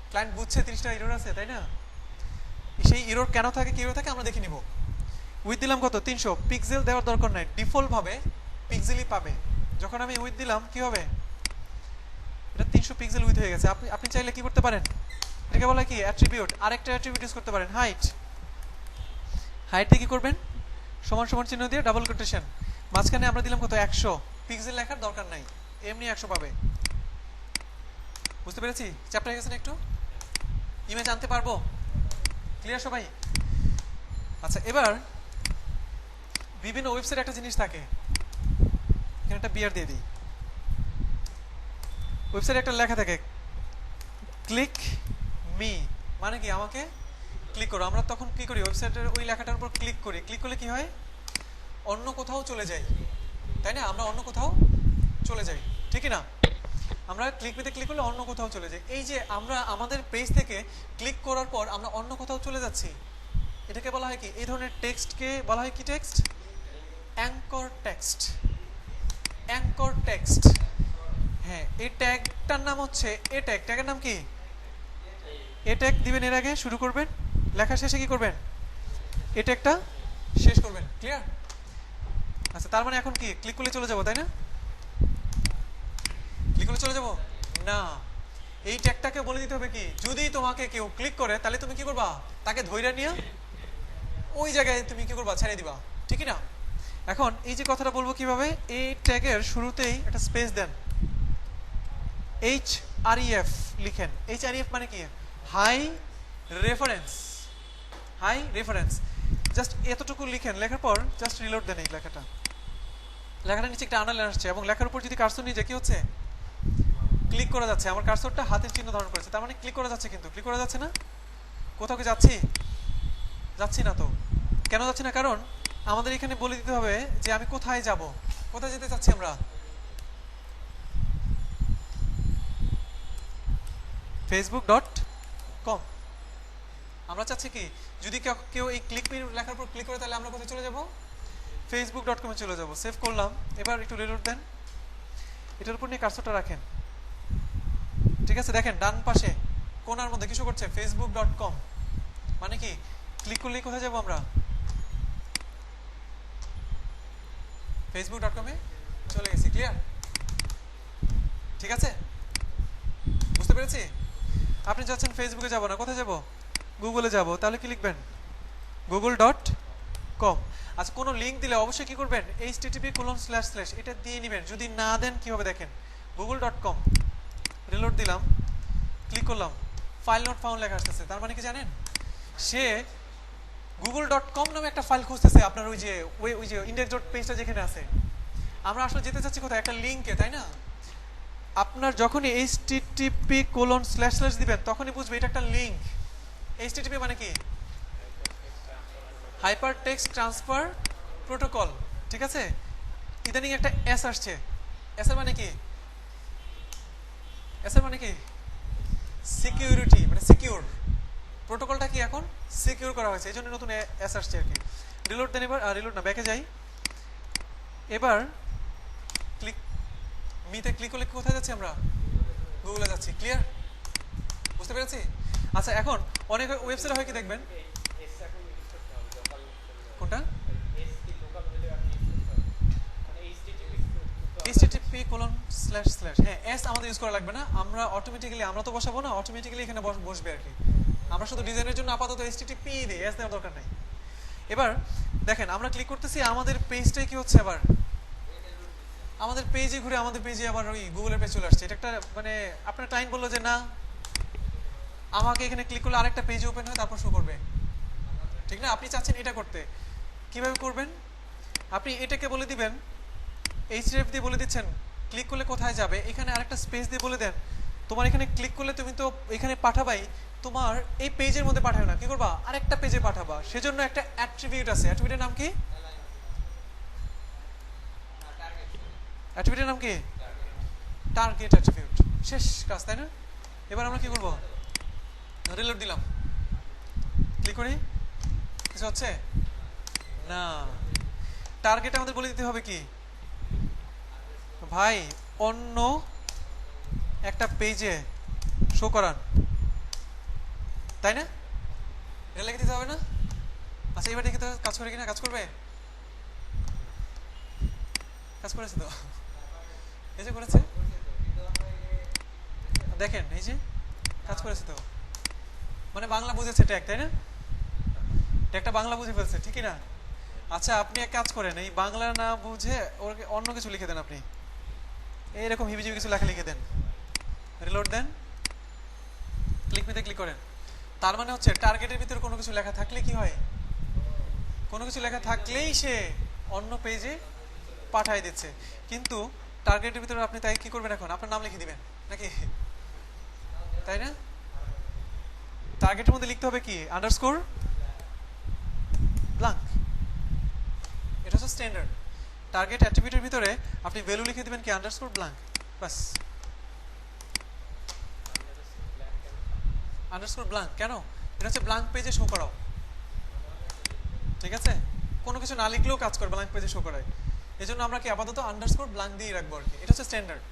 ক্লায়েন্ট বুঝছে 30টা এরর আছে, তাই না? সেই এরর কেন থাকে, কি এরর থাকে আমরা দেখে নিব। উইথ দিলাম কত? 300। পিক্সেল দেওয়ার দরকার নাই, ডিফল্ট ভাবে পিক্সেলই পাবে। যখন আমি উইথ দিলাম কি হবে? এটা 300 পিক্সেল উইথ হয়ে গেছে। আপনি চাইলে কি করতে পারেন? এটাকে বলা কি অ্যাট্রিবিউট। আরেকটা অ্যাট্রিবিউট ইউজ করতে পারেন, হাইট। হাইটে কি করবেন? সমান সমান চিহ্ন দিয়ে ডাবল কোটেশন, মাঝখানে আমরা দিলাম কত? 100। পিক্সেল লেখার দরকার নাই, এমনি 100 পাবে। বুঝতে পেরেছি? চ্যাপ্টার হয়ে গেছে না একটু? ইমেজ আনতে পারবো? ক্লিয়ার সবাই? আচ্ছা এবার বিভিন্ন ওয়েবসাইটে একটা জিনিস থাকে, এখানে একটা বিয়ার দিয়ে দিই। ওয়েবসাইটে একটা লেখা থাকে ক্লিক মি, মানে কি আমাকে ক্লিক করো। আমরা তখন কি করি? ওয়েবসাইটের ওই লেখাটার উপর ক্লিক করি। ক্লিক করলে কি হয়? অন্য কোথাও চলে যাই, তাই না? আমরা অন্য কোথাও চলে যাই, ঠিকই না? আমরা ক্লিক মিতে ক্লিক করলে অন্য কোথাও চলে যাই। এই যে আমরা আমাদের পেজ থেকে ক্লিক করার পর আমরা অন্য কোথাও চলে যাচ্ছি, এটাকে বলা হয় কি? এই ধরনের টেক্সটকে বলা হয় কি text? Anchor text. Anchor text. হ্যাঁ, এই ট্যাগটার নাম হচ্ছে এ ট্যাগ। ট্যাগের নাম কি? এ ট্যাগ দিবেন, এর আগে শুরু করবেন, লেখা শেষে কি করবেন? এ ট্যাগটা শেষ করবেন। ক্লিয়ার? আচ্ছা তার মানে এখন কি ক্লিক করলে চলে যাবো, তাই না? ক্লিক করলে চলে যাবো না, এই ট্যাগটাকে বলে দিতে হবে কি, যদি তোমাকে কেউ ক্লিক করে তাহলে তুমি কি করবা? তাকে ধইরা নিয়ে ওই জায়গায় তুমি কি করবা, ছেড়ে দিবা, ঠিক না? এখন এই যে কথাটা বলবো কিভাবে, এই ট্যাগের শুরুতেই একটা স্পেস দেন, HREF লিখেন। HREF মানে কি? High reference, high reference. Just এতটুকু লিখেন, লেখার পর জাস্ট রিলোড দেন। এই লেখাটা নিচে একটা আন্ডারলাইন আসছে, এবং লেখার উপর যদি কার্সর নিয়ে যায় কি হচ্ছে, ক্লিক করা যাচ্ছে। আমার কার্সরটা হাতের চিহ্ন ধারণ করেছে, তার মানে ক্লিক করা যাচ্ছে। কিন্তু ক্লিক করা যাচ্ছে না। কোথাও কি যাচ্ছি না তো। কেন যাচ্ছি না? কারণ আমাদের এখানে বলে দিতে হবে যে আমি কোথায় যাব, কোথায় যেতে চাচ্ছি আমরা। facebook.com। আমরা চাচ্ছি কি, যদি কেউ এই ক্লিক মি লেখার উপর ক্লিক করে, তাহলে আমরা কোথায় চলে যাব, facebook.com এ চলে যাব। সেভ করলাম। এবার একটু রিলোড দেন। এটার উপর নিয়ে কার্সরটা রাখেন, ঠিক আছে? দেখেন ডান পাশে কোণার মধ্যে কিছু করছে, facebook.com। মানে কি, ক্লিক করলেই কোথায় যাব আমরা, facebook.com এ চলে গেছি। ক্লিয়ার? ঠিক আছে, বুঝতে পেরেছি? আপনি যাচ্ছেন ফেসবুকে যাব না, কোথায় যাব, গুগলে যাব, তাহলে কি লিখবেন, google.com। আচ্ছা, কোনো লিঙ্ক দিলে অবশ্যই কি করবেন, http:// এটা দিয়ে নেবেন। যদি না দেন কি হবে দেখেন, google.com, রিলোড দিলাম, ক্লিক করলাম, ফাইল নট ফাউন্ড লেখা আসতেছে। তার মানে কি জানেন, সে google.com নামে একটা ফাইল খুঁজতেছে আপনার ওই যে index.page যেখানে আছে। আমরা আসলে যেতে চাচ্ছি কোথায়, একটা লিঙ্কে, তাই না? আপনার যখনই http:// দিবেন তখনই বুঝবে এটা একটা লিঙ্ক। http মানে কি, হাইপার টেক্সট ট্রান্সফার প্রোটোকল, ঠিক আছে? ইদানিং একটা এস আসছে, এস এর মানে কি, এস এর মানে কি, সিকিউরিটি, মানে সিকিউর। প্রোটোকলটা কি এখন সিকিউর করা হয়েছে, এই জন্য নতুন এস আসছে আর কি। রিলোড দেন এবার, রিলোড না, ব্যাকে যাই। এবার ক্লিক মিতে ক্লিক করলে কোথায় যাচ্ছি আমরা, গুগলে যাচ্ছি। ক্লিয়ার? বুঝতে পেরেছি? আচ্ছা, এখন অনেক ওয়েবসাইটে হয় কি দেখবেন, কোনটা, http:// হ্যাঁ, এস আমাদের ইউজ করা লাগবে না, আমরা অটোমেটিক্যালি, আমরা তো বসাবো না, অটোমেটিক্যালি এখানে বসবে আর কি। আমরা শুধু ডিজাইনের জন্য আপাতত http দিই, এস দেওয়ার দরকার নাই। এবার দেখেন আমরা ক্লিক করতেছি, আমাদের পেজটাই কি হচ্ছে, আবার আমাদের পেজে ঘুরে আমাদের পেজে আবার ওই গুগলের পেজ চলে আসছে। এটা একটা মানে আপনার ক্লায়েন্ট বললো যে না, আমাকে এখানে ক্লিক করলে আরেকটা পেজ ওপেন হয়, তারপর শো করবে, ঠিক না? আপনি চাচ্ছেন এটা করতে, কিভাবে করবেন, আপনি এটাকে বলে দিবেন, href দিয়ে বলে দিচ্ছেন ক্লিক করলে কোথায় যাবে, এখানে আরেকটা স্পেস দিয়ে বলে দেন তোমার এখানে ক্লিক করলে তুমি তো এখানে পাঠাবাই, তোমার এই পেজের মধ্যে পাঠাবে না, কি করবা, আরেকটা পেজে পাঠাবা। সেজন্য একটা অ্যাট্রিবিউট আছে, অ্যাট্রিবিউটের নাম কি, অ্যাট্রিবিউটের নাম কি, টার্গেট অ্যাট্রিবিউট। শেষ কাজ, তাই না? এবার আমরা কি করব, রিলোড দিলাম, ক্লিক করি, কিছু হচ্ছে না। টার্গেট আমাদের বলে দিতে হবে কি, ভাই অন্য একটা পেজে শো করান, তাই না? এটা লিখে দিতে হবে না? আচ্ছা, এবার দেখি তো কাজ করে কিনা, কাজ করবে, কাজ করেছে তো, এই যে করেছে, দেখেন এই যে কাজ করেছে তো, মানে বাংলা বুঝেছে ট্যাগ, তাই না? ট্যাগটা বাংলা বুঝে ফেলছে, ঠিকই না? আচ্ছা, আপনি এক কাজ করেন, এই বাংলা না বুঝে ওকে অন্য কিছু লিখে দেন, আপনি এইরকম হিবিজিবি কিছু লেখা লিখে দেন, রিলোড দেন, ক্লিক মিতে ক্লিক করেন। তার মানে হচ্ছে টার্গেটের ভিতরে কোনো কিছু লেখা থাকলে কি হয়, কোনো কিছু লেখা থাকলেই সে অন্য পেজে পাঠিয়ে দিচ্ছে। কিন্তু টার্গেটের ভিতরে আপনি তাই কি করবেন, এখন আপনার নাম লিখে দিবেন নাকি, তাই না? টার্গেটের মধ্যে লিখতে হবে কি, আন্ডারস্কোর ব্ল্যাঙ্ক। এটা হচ্ছে স্ট্যান্ডার্ড। টার্গেট অ্যাট্রিবিউটের ভিতরে আপনি ভ্যালু লিখে দিবেন কি, আন্ডারস্কোর ব্ল্যাঙ্ক, বাস। আন্ডারস্কোর ব্ল্যাঙ্ক কেন, এটা হচ্ছে ব্ল্যাঙ্ক পেজে শো করাও, ঠিক আছে? কোনো কিছু না লিখলেও কাজ করে, ব্ল্যাঙ্ক পেজে শো করায়। এই জন্য আমরা কি আপাতত আন্ডারস্কোর ব্ল্যাঙ্ক দিয়ে রাখবো আর কি। এটা হচ্ছে স্ট্যান্ডার্ড,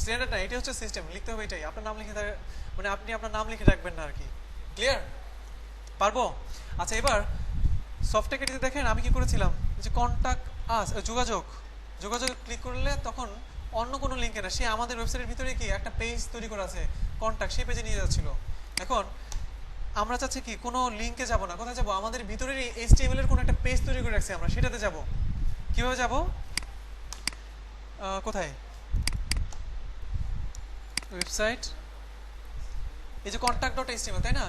স্ট্যান্ডার্ড না, এটা হচ্ছে সিস্টেম, লিখতে হবে এটাই। আপনার নাম লিখে, মানে আপনি আপনার নাম লিখে রাখবেন না আর কি। ক্লিয়ার? পারবো? আচ্ছা, এবার সফটওয়্যারটিতে দেখেন আমি কি করেছিলাম, যে কন্টাক্ট আস, যোগাযোগ ক্লিক করলে তখন অন্য কোনো লিঙ্কে না, সে আমাদের ওয়েবসাইটের ভিতরে কি একটা পেজ তৈরি করা আছে কন্টাক্ট, সেই পেজে নিয়ে যাচ্ছিল। এখন আমরা চাচ্ছি কি কোনো লিংকে যাব না, কোথায় যাব, আমাদের ভিতরের HTML এর কোনো একটা পেজ তৈরি করে রাখছি আমরা, সেটাতে যাব। কিভাবে যাব? কোথায়? ওয়েবসাইট, এই যে contact.html, তাই না?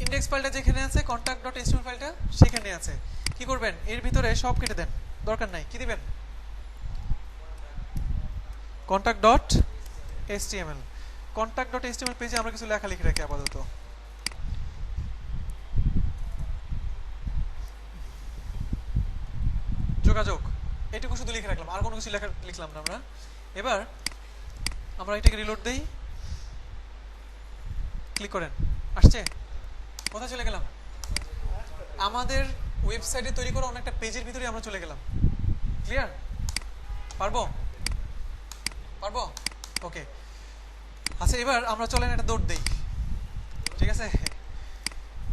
ইন্ডেক্স ফাইলটা যেখানে আছে, contact.html ফাইলটা সেখানে আছে। কি করবেন? এর ভিতরে সব কেটে দেন, দরকার নাই। কি দিবেন? contact.html। contact.html পেজে আমরা কিছু লেখা লিখে রাখি আপাতত। যোগাযোগ, এটুকু শুধু লিখে রাখলাম, আর কোনো কিছু লিখলাম না আমরা। এবার আমরা এটাকে রিলোড দেই, ক্লিক করেন, আসছে। কোথায় চলে গেলাম? আমাদের ওয়েবসাইটে তৈরি করা অনেকটা পেজের ভিতরে আমরা চলে গেলাম। ক্লিয়ার? পারবো? পারবো? ওকে। আচ্ছা, এবার আমরা চলেন একটা দৌড় দেই, ঠিক আছে?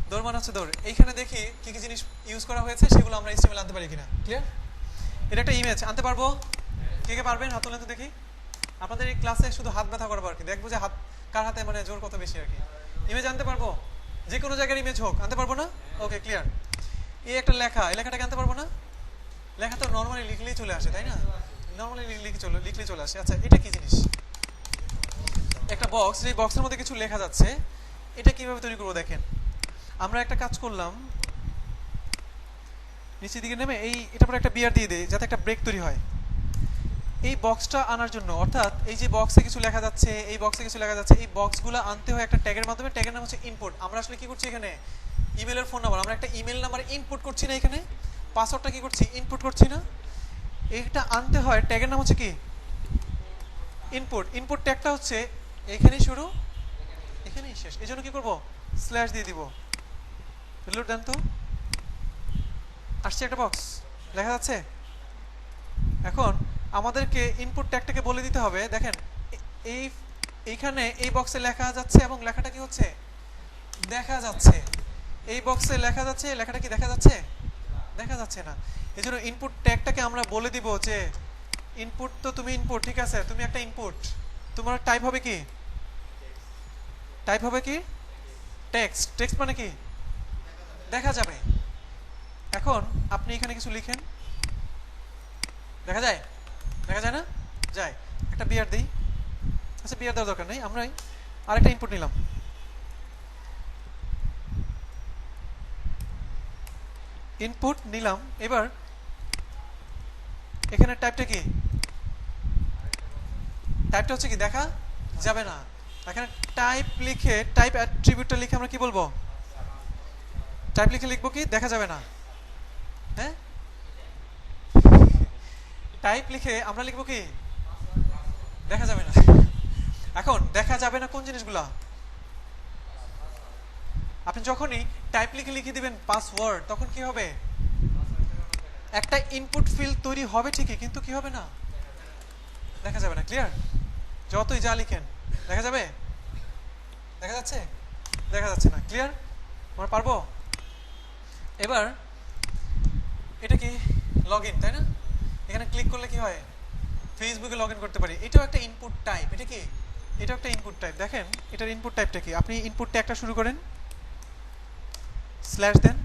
দৌড় মানে হচ্ছে দৌড়। এইখানে দেখি কি কি জিনিস ইউজ করা হয়েছে, সেগুলো আমরা HTML আনতে পারি কিনা। ক্লিয়ার? এটা একটা ইমেজ, আনতে পারবো? কে কে পারবেন? হাত তোলেন তো দেখি। আপনাদের এই ক্লাসে শুধু হাত ব্যথা করবো আর কি, দেখবো যে হাত কার হাতে মানে জোর কত বেশি আর কি। ইমেজ আনতে পারবো? যে কোনো জায়গার ইমেজ হোক, আনতে পারবো না? ওকে, ক্লিয়ার। এই একটা লেখা, এই লেখাটাকে আনতে পারবো না? লেখা তো নর্মালি লিখলেই চলে আসে, তাই না? নর্মালি লিখলেই চলে আসে। আচ্ছা, এটা কি জিনিস? একটা বক্স, যে বক্সের মধ্যে কিছু লেখা যাচ্ছে। এটা কিভাবে তৈরি করবো দেখেন। আমরা একটা কাজ করলাম, নিচের দিকে নেমে এটা পরে একটা বিয়ার দিয়ে দেই, যাতে একটা ব্রেক তৈরি হয়। এই বক্সটা আনার জন্য, অর্থাৎ এই যে বক্সে কিছু লেখা যাচ্ছে, এই বক্সে কিছু লেখা যাচ্ছে, এই বক্সগুলো আনতে হয় একটা ট্যাগের মাধ্যমে। ট্যাগের নাম হচ্ছে ইনপুট। আমরা আসলে কি করছি এখানে? ইমেলের ফোন নাম্বার, আমরা একটা ইমেল নাম্বার ইনপুট করছি না এখানে? পাসওয়ার্ডটা কি করছি? ইনপুট করছি না? এটা আনতে হয়, ট্যাগের নাম হচ্ছে কি? ইনপুট। ইনপুট ট্যাগটা হচ্ছে এখানেই শুরু, এখানেই শেষ। এই জন্য কি করবো? স্ল্যাশ দিয়ে দিব। রিলোড দেন তো, আসছে একটা বক্স, লেখা যাচ্ছে। এখন আমাদেরকে ইনপুট ট্যাগটাকে বলে দিতে হবে, দেখেন এইখানে এই বক্সে লেখা যাচ্ছে এবং লেখাটা কি হচ্ছে? দেখা যাচ্ছে। এই বক্সে লেখা যাচ্ছে, লেখাটা কি দেখা যাচ্ছে? দেখা যাচ্ছে না। এই জন্য ইনপুট ট্যাগটাকে আমরা বলে দিব যে ইনপুট, তো তুমি ইনপুট, ঠিক আছে, তুমি একটা ইনপুট, তোমার টাইপ হবে কি? টাইপ হবে কি? টেক্সট। টেক্সট মানে কি? দেখা যাবে। এখন আপনি এখানে কিছু লিখেন, দেখা যায়? দেখা যায় না? যায়। একটা বিয়ার দিই। আচ্ছা, বিয়ার দেওয়ার দরকার নেই, আমরা আরেকটা ইনপুট নিলাম। ইনপুট নিলাম। এবার এখানে টাইপটা কি? টাইপটা হচ্ছে কি? দেখা যাবে না। এখানে টাইপ লিখে, টাইপ অ্যাট্রিবিউটটা লিখে আমরা কি বলবো? টাইপ লিখে লিখবো কি? দেখা যাবে না। হ্যাঁ, টাইপ লিখে আমরা লিখবো কি? দেখা যাবে না। এখন দেখা যাবে না কোন জিনিসগুলা? আপনি যখনই টাইপ লিখে লিখে দিবেন পাসওয়ার্ড, তখন কি হবে? একটা ইনপুট ফিল্ড তৈরি হবে ঠিকই, কিন্তু কি হবে না? দেখা যাবে না। ক্লিয়ার? যতই যা লিখেন দেখা যাবে? দেখা যাচ্ছে? দেখা যাচ্ছে না। ক্লিয়ার? আমরা পারবো? এবার এটা কি? লগ ইন, তাই না? এখানে ক্লিক করলে কি হয়? ফেসবুকে লগ ইন করতে পারি। এটাও একটা ইনপুট টাইপ। এটা কি? এটাও একটা ইনপুট টাইপ। দেখেন এটার ইনপুট টাইপটা কি? আপনি ইনপুট ট্যাগটা শুরু করেন, স্ল্যাশ দেন।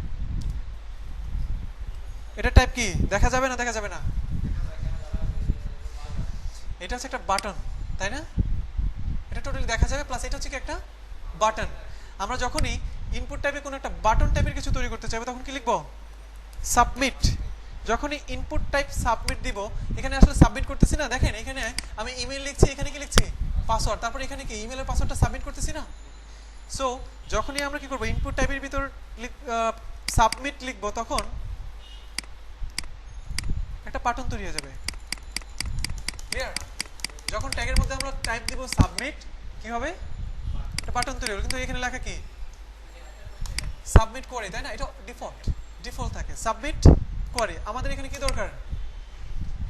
এটা টাইপ কি? দেখা যাবে না? দেখা যাবে না? এটা হচ্ছে একটা বাটন, তাই না? এটা টোটালি দেখা যাবে, প্লাস এটা হচ্ছে কি? একটা বাটন। আমরা যখনই ইনপুট টাইপে কোনো একটা বাটন টাইপের কিছু তৈরি করতে চাইবো, তখন কি লিখবো? সাবমিট। যখনই ইনপুট টাইপ সাবমিট দিব, এখানে আসলে সাবমিট করতেছি না, দেখেন এখানে আমি ইমেল লিখছি, এখানে কি লিখছি? পাসওয়ার্ড। তারপর এখানে কি? ইমেলের পাসওয়ার্ডটা সাবমিট করতেছি না? সো যখনই আমরা কি করবো? ইনপুট টাইপের ভিতর সাবমিট লিখবো, তখন একটা বাটন তৈরি হয়ে যাবে। ক্লিয়ার? যখন ট্যাগের মধ্যে আমরা টাইপ দিব সাবমিট, কি হবে? একটা বাটন তৈরি হবে। কিন্তু এখানে লেখা কি? সাবমিট করে, তাই না? এটা ডিফল্ট থাকে, সাবমিট করে। আমাদের এখানে কি দরকার?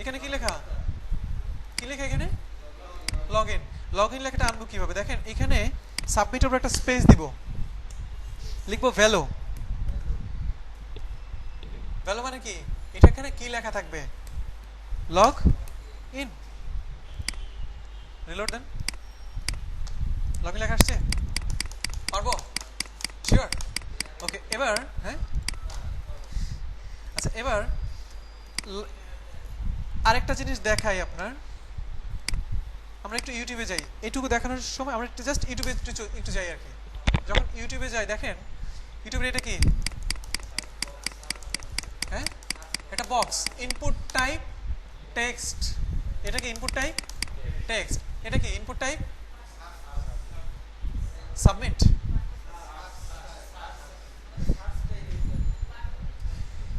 এখানে কি লেখা? কি লেখা এখানে? Log in. লগ ইন লেখাটা আনবো কিভাবে? দেখেন এখানে সাবমিটের উপর একটা স্পেস দিব, লিখবো ভ্যালু। ভ্যালু মানে কি? এটা এখানে কি লেখা থাকবে? Log in. রিলোড দেন। লগ ইন লেখা আসছে? পারবো? শিওর? ওকে, এবার হ্যাঁ আচ্ছা, এবার আরেকটা জিনিস দেখাই আপনার। আমরা একটু ইউটিউবে যাই, এইটুকু দেখানোর সময় আমরা একটু জাস্ট ইউটিউবে একটু যাই আর কি। যখন ইউটিউবে যাই দেখেন ইউটিউবের এটা কি, হ্যাঁ এটা বক্স, ইনপুট টাইপ টেক্সট। এটা কি ইনপুট টাইপ টেক্সট, এটা কি ইনপুট টাইপ সাবমিট।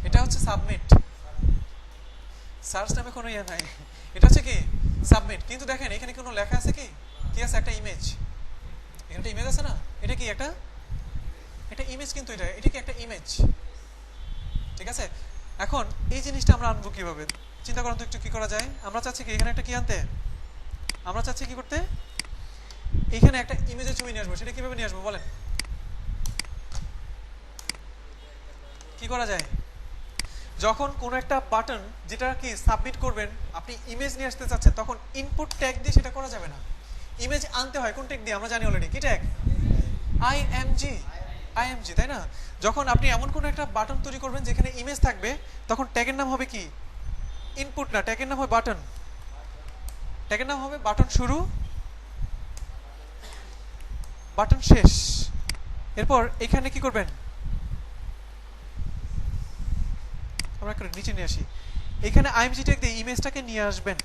এটা হচ্ছে সাবমিট, সার্চ নামে কোনো ইয়ে নাই, এটা হচ্ছে কি সাবমিট। কিন্তু দেখেন এখানে কোনো লেখা আছে কি, কি আছে, একটা ইমেজ, এখানে একটা ইমেজ আছে না, এটা কি একটা, এটা ইমেজ, কিন্তু এটা কি একটা ইমেজ, ঠিক আছে। এখন এই জিনিসটা আমরা আনবো কিভাবে, চিন্তা করেন তো একটু, কি করা যায়। আমরা চাচ্ছি কি এখানে একটা কি আনতে, আমরা চাচ্ছি কি করতে, এখানে একটা ইমেজের ছবি নিয়ে আসবো। সেটা কিভাবে নিয়ে আসবো বলেন, কি করা যায়। যখন কোনো একটা বাটন যেটা কি সাবমিট করবেন, আপনি ইমেজ নিয়ে আসতে চাচ্ছেন, তখন ইনপুট ট্যাগ দিয়ে সেটা করা যাবে না, ইমেজ আনতে হয় কোন ট্যাগ দিয়ে আমরা জানি অলরেডি, কি ট্যাগ, আইএমজি, তাই না। যখন আপনি এমন কোনো একটা বাটন তৈরি করবেন যেখানে ইমেজ থাকবে, তখন ট্যাগের নাম হবে কি, ইনপুট না, ট্যাগের নাম হবে বাটন, ট্যাগের নাম হবে বাটন শুরু, বাটন শেষ। এরপর এখানে কি করবেন, আমরা নিচে নিয়ে আসি, এখানে আইএমজি ট্যাগ দিয়ে ইমেজটাকে নিয়ে আসবেন,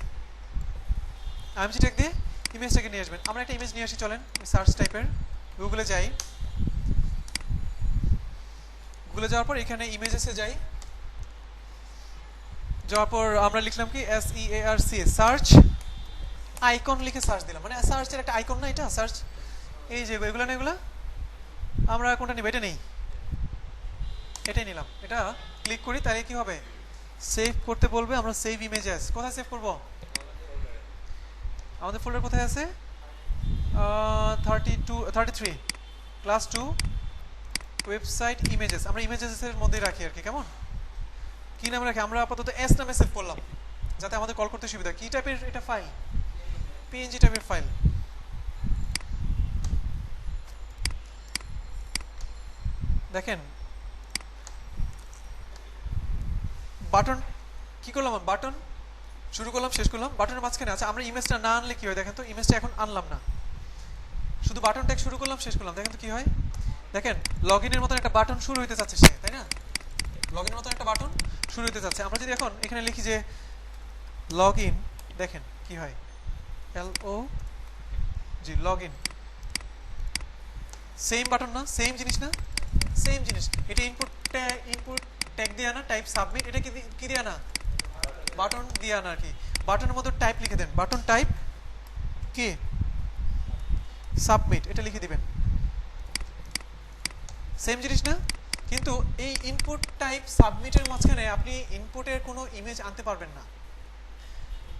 আইএমজি ট্যাগ দিয়ে ইমেজটাকে নিয়ে আসবেন। আমরা একটা ইমেজ নিয়ে আসি, চলেন সার্চ টাইপের, গুগলে যাই, গুগলে যাওয়ার পর এখানে ইমেজেসে যাই, যাওয়ার পর আমরা লিখলাম কি SEARC, সার্চ আইকন লিখে সার্চ দিলাম, মানে সার্চের একটা আইকন না এটা, সার্চ এই যে এগুলো না, এগুলো আমরা কোনটা নিব, এটা নেই, এটাই নিলাম, এটা ক্লিক করি, তাহলে কি হবে, সেভ করতে বলবে, আমরা সেভ ইমেজেস, কোথায় সেভ করব, আমাদের ফোল্ডার কোথায় আছে, 33 ক্লাস 2 ওয়েবসাইট ইমেজেস, আমরা ইমেজেসের মধ্যে রাখি আর কি, কেমন কি নাম রাখি, আমরা আপাতত এস নামে সেভ করলাম যাতে আমাদের কল করতে সুবিধা। কি টাইপের এটা ফাইল, পিএনজি টাইপের ফাইল। দেখেন বাটন কি করলাম, বাটন শুরু করলাম শেষ করলাম, বাটনের মাঝখানে। আচ্ছা আমরা ইমেজটা না আনলে কি হয় দেখেন তো, ইমেজটা এখন আনলাম না, শুধু বাটন ট্যাগ শুরু করলাম শেষ করলাম, দেখেন তো কি হয়। দেখেন লগইনের মতন একটা বাটন শুরু হইতে যাচ্ছে সে, তাই না, লগইনের মতন একটা বাটন শুরু হইতে যাচ্ছে। আমরা যদি এখন এখানে লিখি যে লগইন, দেখেন কি হয়, LOG লগইন, সেম বাটন না, সেম জিনিস না, সেম জিনিস। এটা ইনপুট ট্যাগ দিয়ে আনা, টাইপ সাবমিট, এটা কি দিয়ে আনা, বাটন দিয়ে আনা আর কি। বাটনের মধ্যে টাইপ লিখে দেন, বাটন টাইপ কি সাবমিট, এটা লিখে দিবেন, সেম জিনিস না। কিন্তু এই ইনপুট টাইপ সাবমিটের মাঝখানে আপনি ইনপুটের কোনো ইমেজ আনতে পারবেন না।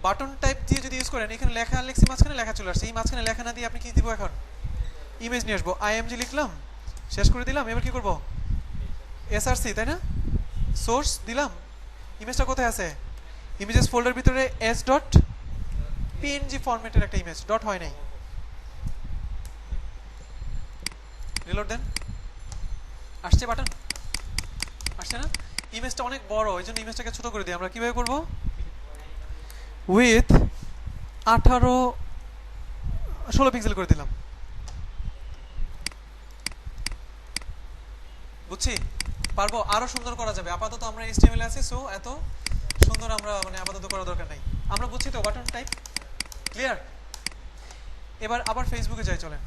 বাটন টাইপ দিয়ে যদি ইউজ করেন, এখানে লেখা লিখছি, মাঝখানে লেখা চলে আসছে, এই মাঝখানে লেখা না দিয়ে আপনি কি দিব, এখন ইমেজ নিয়ে আসবো, আইএমজি লিখলাম, শেষ করে দিলাম। এবার কি করব, SRC, তাই না, সোর্স দিলাম, ইমেজটা কোথায় আছে, ইমেজেস ফোল্ডার ভিতরে s.png ফরম্যাটের একটা ইমেজ, ডট হয় নাই, রিলোড দেন, আসছে বাটন, আসছে না, ইমেজটা অনেক বড়, এই জন্য ইমেজটাকে ছোট করে দিই। আমরা কিভাবে করব, উইথ 16 পিক্সেল করে দিলাম, বুঝছি, পারবো, আরো সুন্দর করা যাবে। আপাতত আমরা HTML আছি, সো এত সুন্দর আমরা মানে আপাতত করার দরকার নাই, আমরা বুঝছি তো বাটন টাইপ, ক্লিয়ার। এবার আবার ফেসবুকে যাই, চলেন।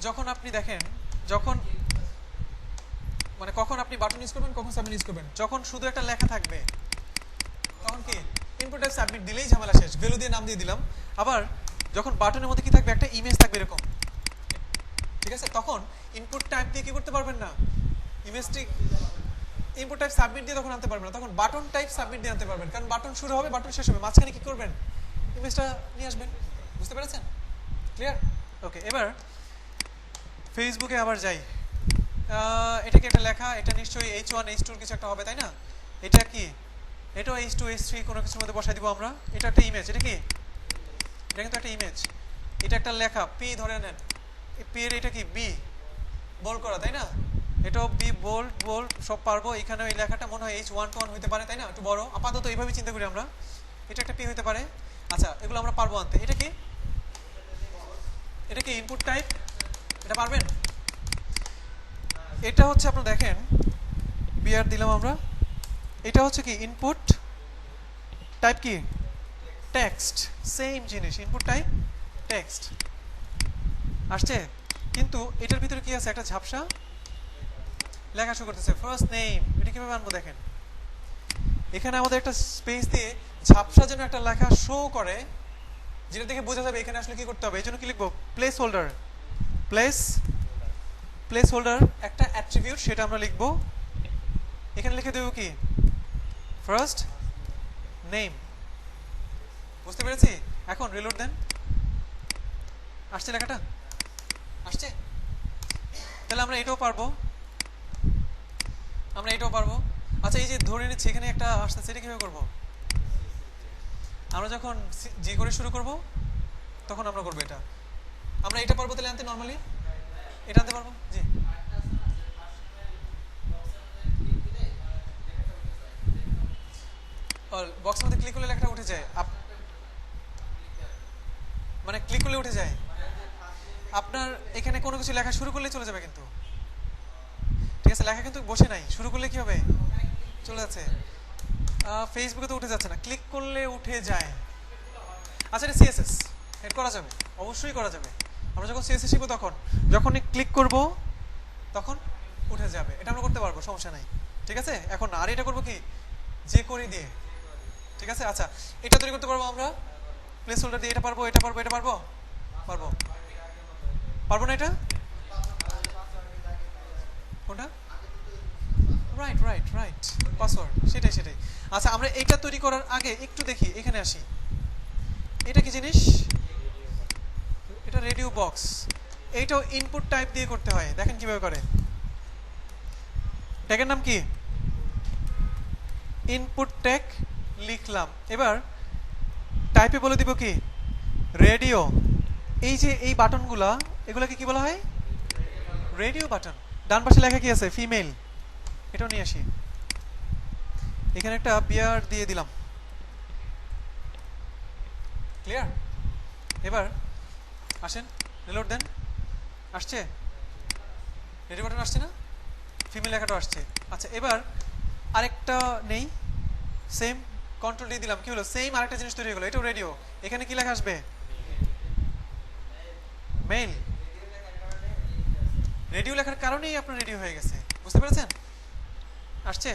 যখন আপনি দেখেন, যখন মানে কখন আপনি বাটন ইউজ করবেন, কখন সাবমিট ইউজ করবেন, যখন শুধু একটা লেখা থাকবে তখন কি ইনপুট টাইপ সাবমিট দিলেই ঝামেলা শেষ, ভ্যালু দিয়ে নাম দিয়ে দিলাম। আবার যখন বাটনের মধ্যে কি থাকবে, একটা ইমেজ থাকবে এরকম, ঠিক আছে, তখন ইনপুট টাইপ দিয়ে কি করতে পারবেন না, ইমেজটি ইনপুট টাইপ সাবমিট দিয়ে তখন আনতে পারবেন না, তখন বাটন টাইপ সাবমিট দিয়ে আনতে পারবেন, কারণ বাটন শুরু হবে, বাটন শেষ হবে, মাঝখানে কি করবেন, ইমেজটা নিয়ে আসবেন। বুঝতে পেরেছেন, ক্লিয়ার, ওকে। এবার ফেসবুকে আবার যাই, এটা কি একটা লেখা, এটা নিশ্চয়ই H1 H2 কিছু একটা হবে, তাই না, এটা কি, এটাও H2 H3 কোনো কিছুর মধ্যে বসাই দিব আমরা। এটা একটা ইমেজ, এটা কি, এটা কিন্তু একটা ইমেজ, এটা একটা লেখা, P ধরে নেন, পি এর এটা কি বি বোল্ড করা, তাই না? এটাও বি বোল্ড বোল্ড সব পারবো। এখানে এই লেখাটা মনে হয় H1 হইতে পারে, তাই না? একটু বড়, আপাতত এইভাবে চিন্তা করি আমরা। এটা একটা পি হইতে পারে। আচ্ছা, এগুলো আমরা পারবো আনতে। এটা কি? এটা কি ইনপুট টাইপ? এটা পারবেন? এটা হচ্ছে আপনারা দেখেন বিআর দিলাম আমরা। এটা হচ্ছে কি ইনপুট টাইপ কি টেক্সট, সেম জিনিস, ইনপুট টাইপ টেক্সট আসছে। কিন্তু এটার ভিতরে কি আছে? একটা ঝাপসা লেখা শুরু করতেছে, ফার্স্ট নেম। এটা কিভাবে আনবো দেখেন, এখানে আমাদের একটা স্পেস দিয়ে ঝাপসা যেন একটা লেখা শো করে, যেটা দেখে বোঝা যাবে এখানে আসলে কি করতে হবে। এই জন্য কি লিখবো? Place holder. প্লেস হোল্ডার একটা অ্যাট্রিবিউট, সেটা আমরা লিখবো। এখানে লিখে দেবো কি ফার্স্ট নেম। বুঝতে পেরেছি? এখন রিলোড দেন। আসছে লেখাটা? আসছে? তাহলে আমরা এটাও পারবো, আমরা এটাও পারবো। আচ্ছা, এই যে ধরে নিচ্ছি এখানে একটা আসতেছে, এটা কিভাবে করবো? আমরা যখন জি করে শুরু করব তখন আমরা করবো এটা। আমরা এটা পারবো তাহলে আনতে, নর্মালি এটা আনতে পারবো। জি, বক্সের মধ্যে ক্লিক করলে লেখাটা উঠে যায়, মানে ক্লিক করলে উঠে যায়। আপনার এখানে কোনো কিছু লেখা শুরু করলে চলে যাবে, কিন্তু ঠিক আছে, লেখা কিন্তু বসে নাই, শুরু করলে কি হবে? চলে যাচ্ছে। ফেসবুকে তো উঠে যাচ্ছে না, ক্লিক করলে উঠে যায়। আচ্ছা, এটা সিএসএস হেড করা যাবে, অবশ্যই করা যাবে। আমরা যখন সিএসএস শিখবো তখন যখনই ক্লিক করব তখন উঠে যাবে, এটা আমরা করতে পারবো, সমস্যা নাই। ঠিক আছে, এখন আর এটা করবো কি যে করি দিয়ে। ঠিক আছে, আচ্ছা এটা তৈরি করতে পারবো আমরা প্লেস হোল্ডার দিয়ে। এটা পারবো, এটা পারবো, এটা পারবো, পারবো, পারবো না এটা? কোনটা? রাইট রাইট রাইট, পাসওয়ার্ড, সেটাই সেটাই। আচ্ছা, আমরা এটা তৈরি করার আগে একটু দেখি, এখানে আসি। এটা কি জিনিস? এটা রেডিও বক্স। এইটাও ইনপুট টাইপ দিয়ে করতে হয়, দেখেন কিভাবে করে। ট্যাগের নাম কি? ইনপুট ট্যাগ লিখলাম। এবার টাইপে বলে দিব কি রেডিও। এই যে এই বাটনগুলা, এগুলাকে কি বলা হয়? Radio button. ডান পাশে লেখা কি আছে? ফিমেল। এটাও নিয়ে আসি, এখানে একটা বিয়ার দিয়ে দিলাম। ক্লিয়ার? এবার আসেন, রিলোড দেন। আসছে? রেডিও বাটন আসছে না? ফিমেল লেখাটা আসছে। আচ্ছা, এবার আরেকটা নেই, সেম কন্ট্রোল দিয়ে দিলাম, কি হলো? সেম আরেকটা জিনিস তৈরি হয়ে গেলো, এটাও রেডিও। এখানে কি লেখা আসবে? মেইল। রেডিও লেখার কারণেই আপনার রেডিও হয়ে গেছে, বুঝতে পেরেছেন? আসছে,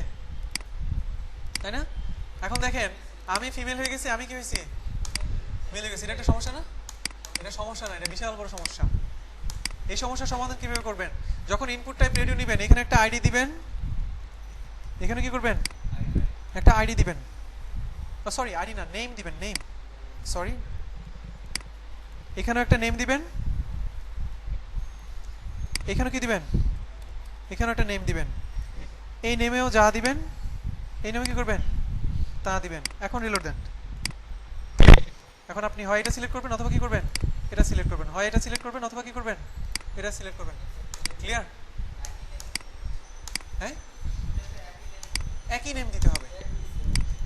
তাই না? এখন দেখেন আমি ফিমেল হয়ে গেছি, আমি কি হয়েছি? মেল হয়ে গেছি। এটা একটা সমস্যা না? এটা সমস্যা না, এটা বিশাল বড় সমস্যা। এই সমস্যার সমাধান কিভাবে করবেন? যখন ইনপুট টাইপ রেডিও নেবেন, এখানে একটা আইডি দিবেন। এখানে কি করবেন? একটা আইডি দিবেন, সরি আইডি না, নেম দিবেন, নেম, সরি। এখানেও একটা নেম দিবেন, এখানেও কি দিবেন? এখানেও একটা নেম দিবেন। এই নেমেও যা দিবেন, এই নেমে কি করবেন? তা দিবেন। এখন রিলোড দেন। এখন আপনি হয় এটা সিলেক্ট করবেন অথবা কি করবেন? এটা সিলেক্ট করবেন। হয় এটা সিলেক্ট করবেন অথবা কি করবেন? এটা সিলেক্ট করবেন। ক্লিয়ার? হ্যাঁ, একই নেম দিতে হবে।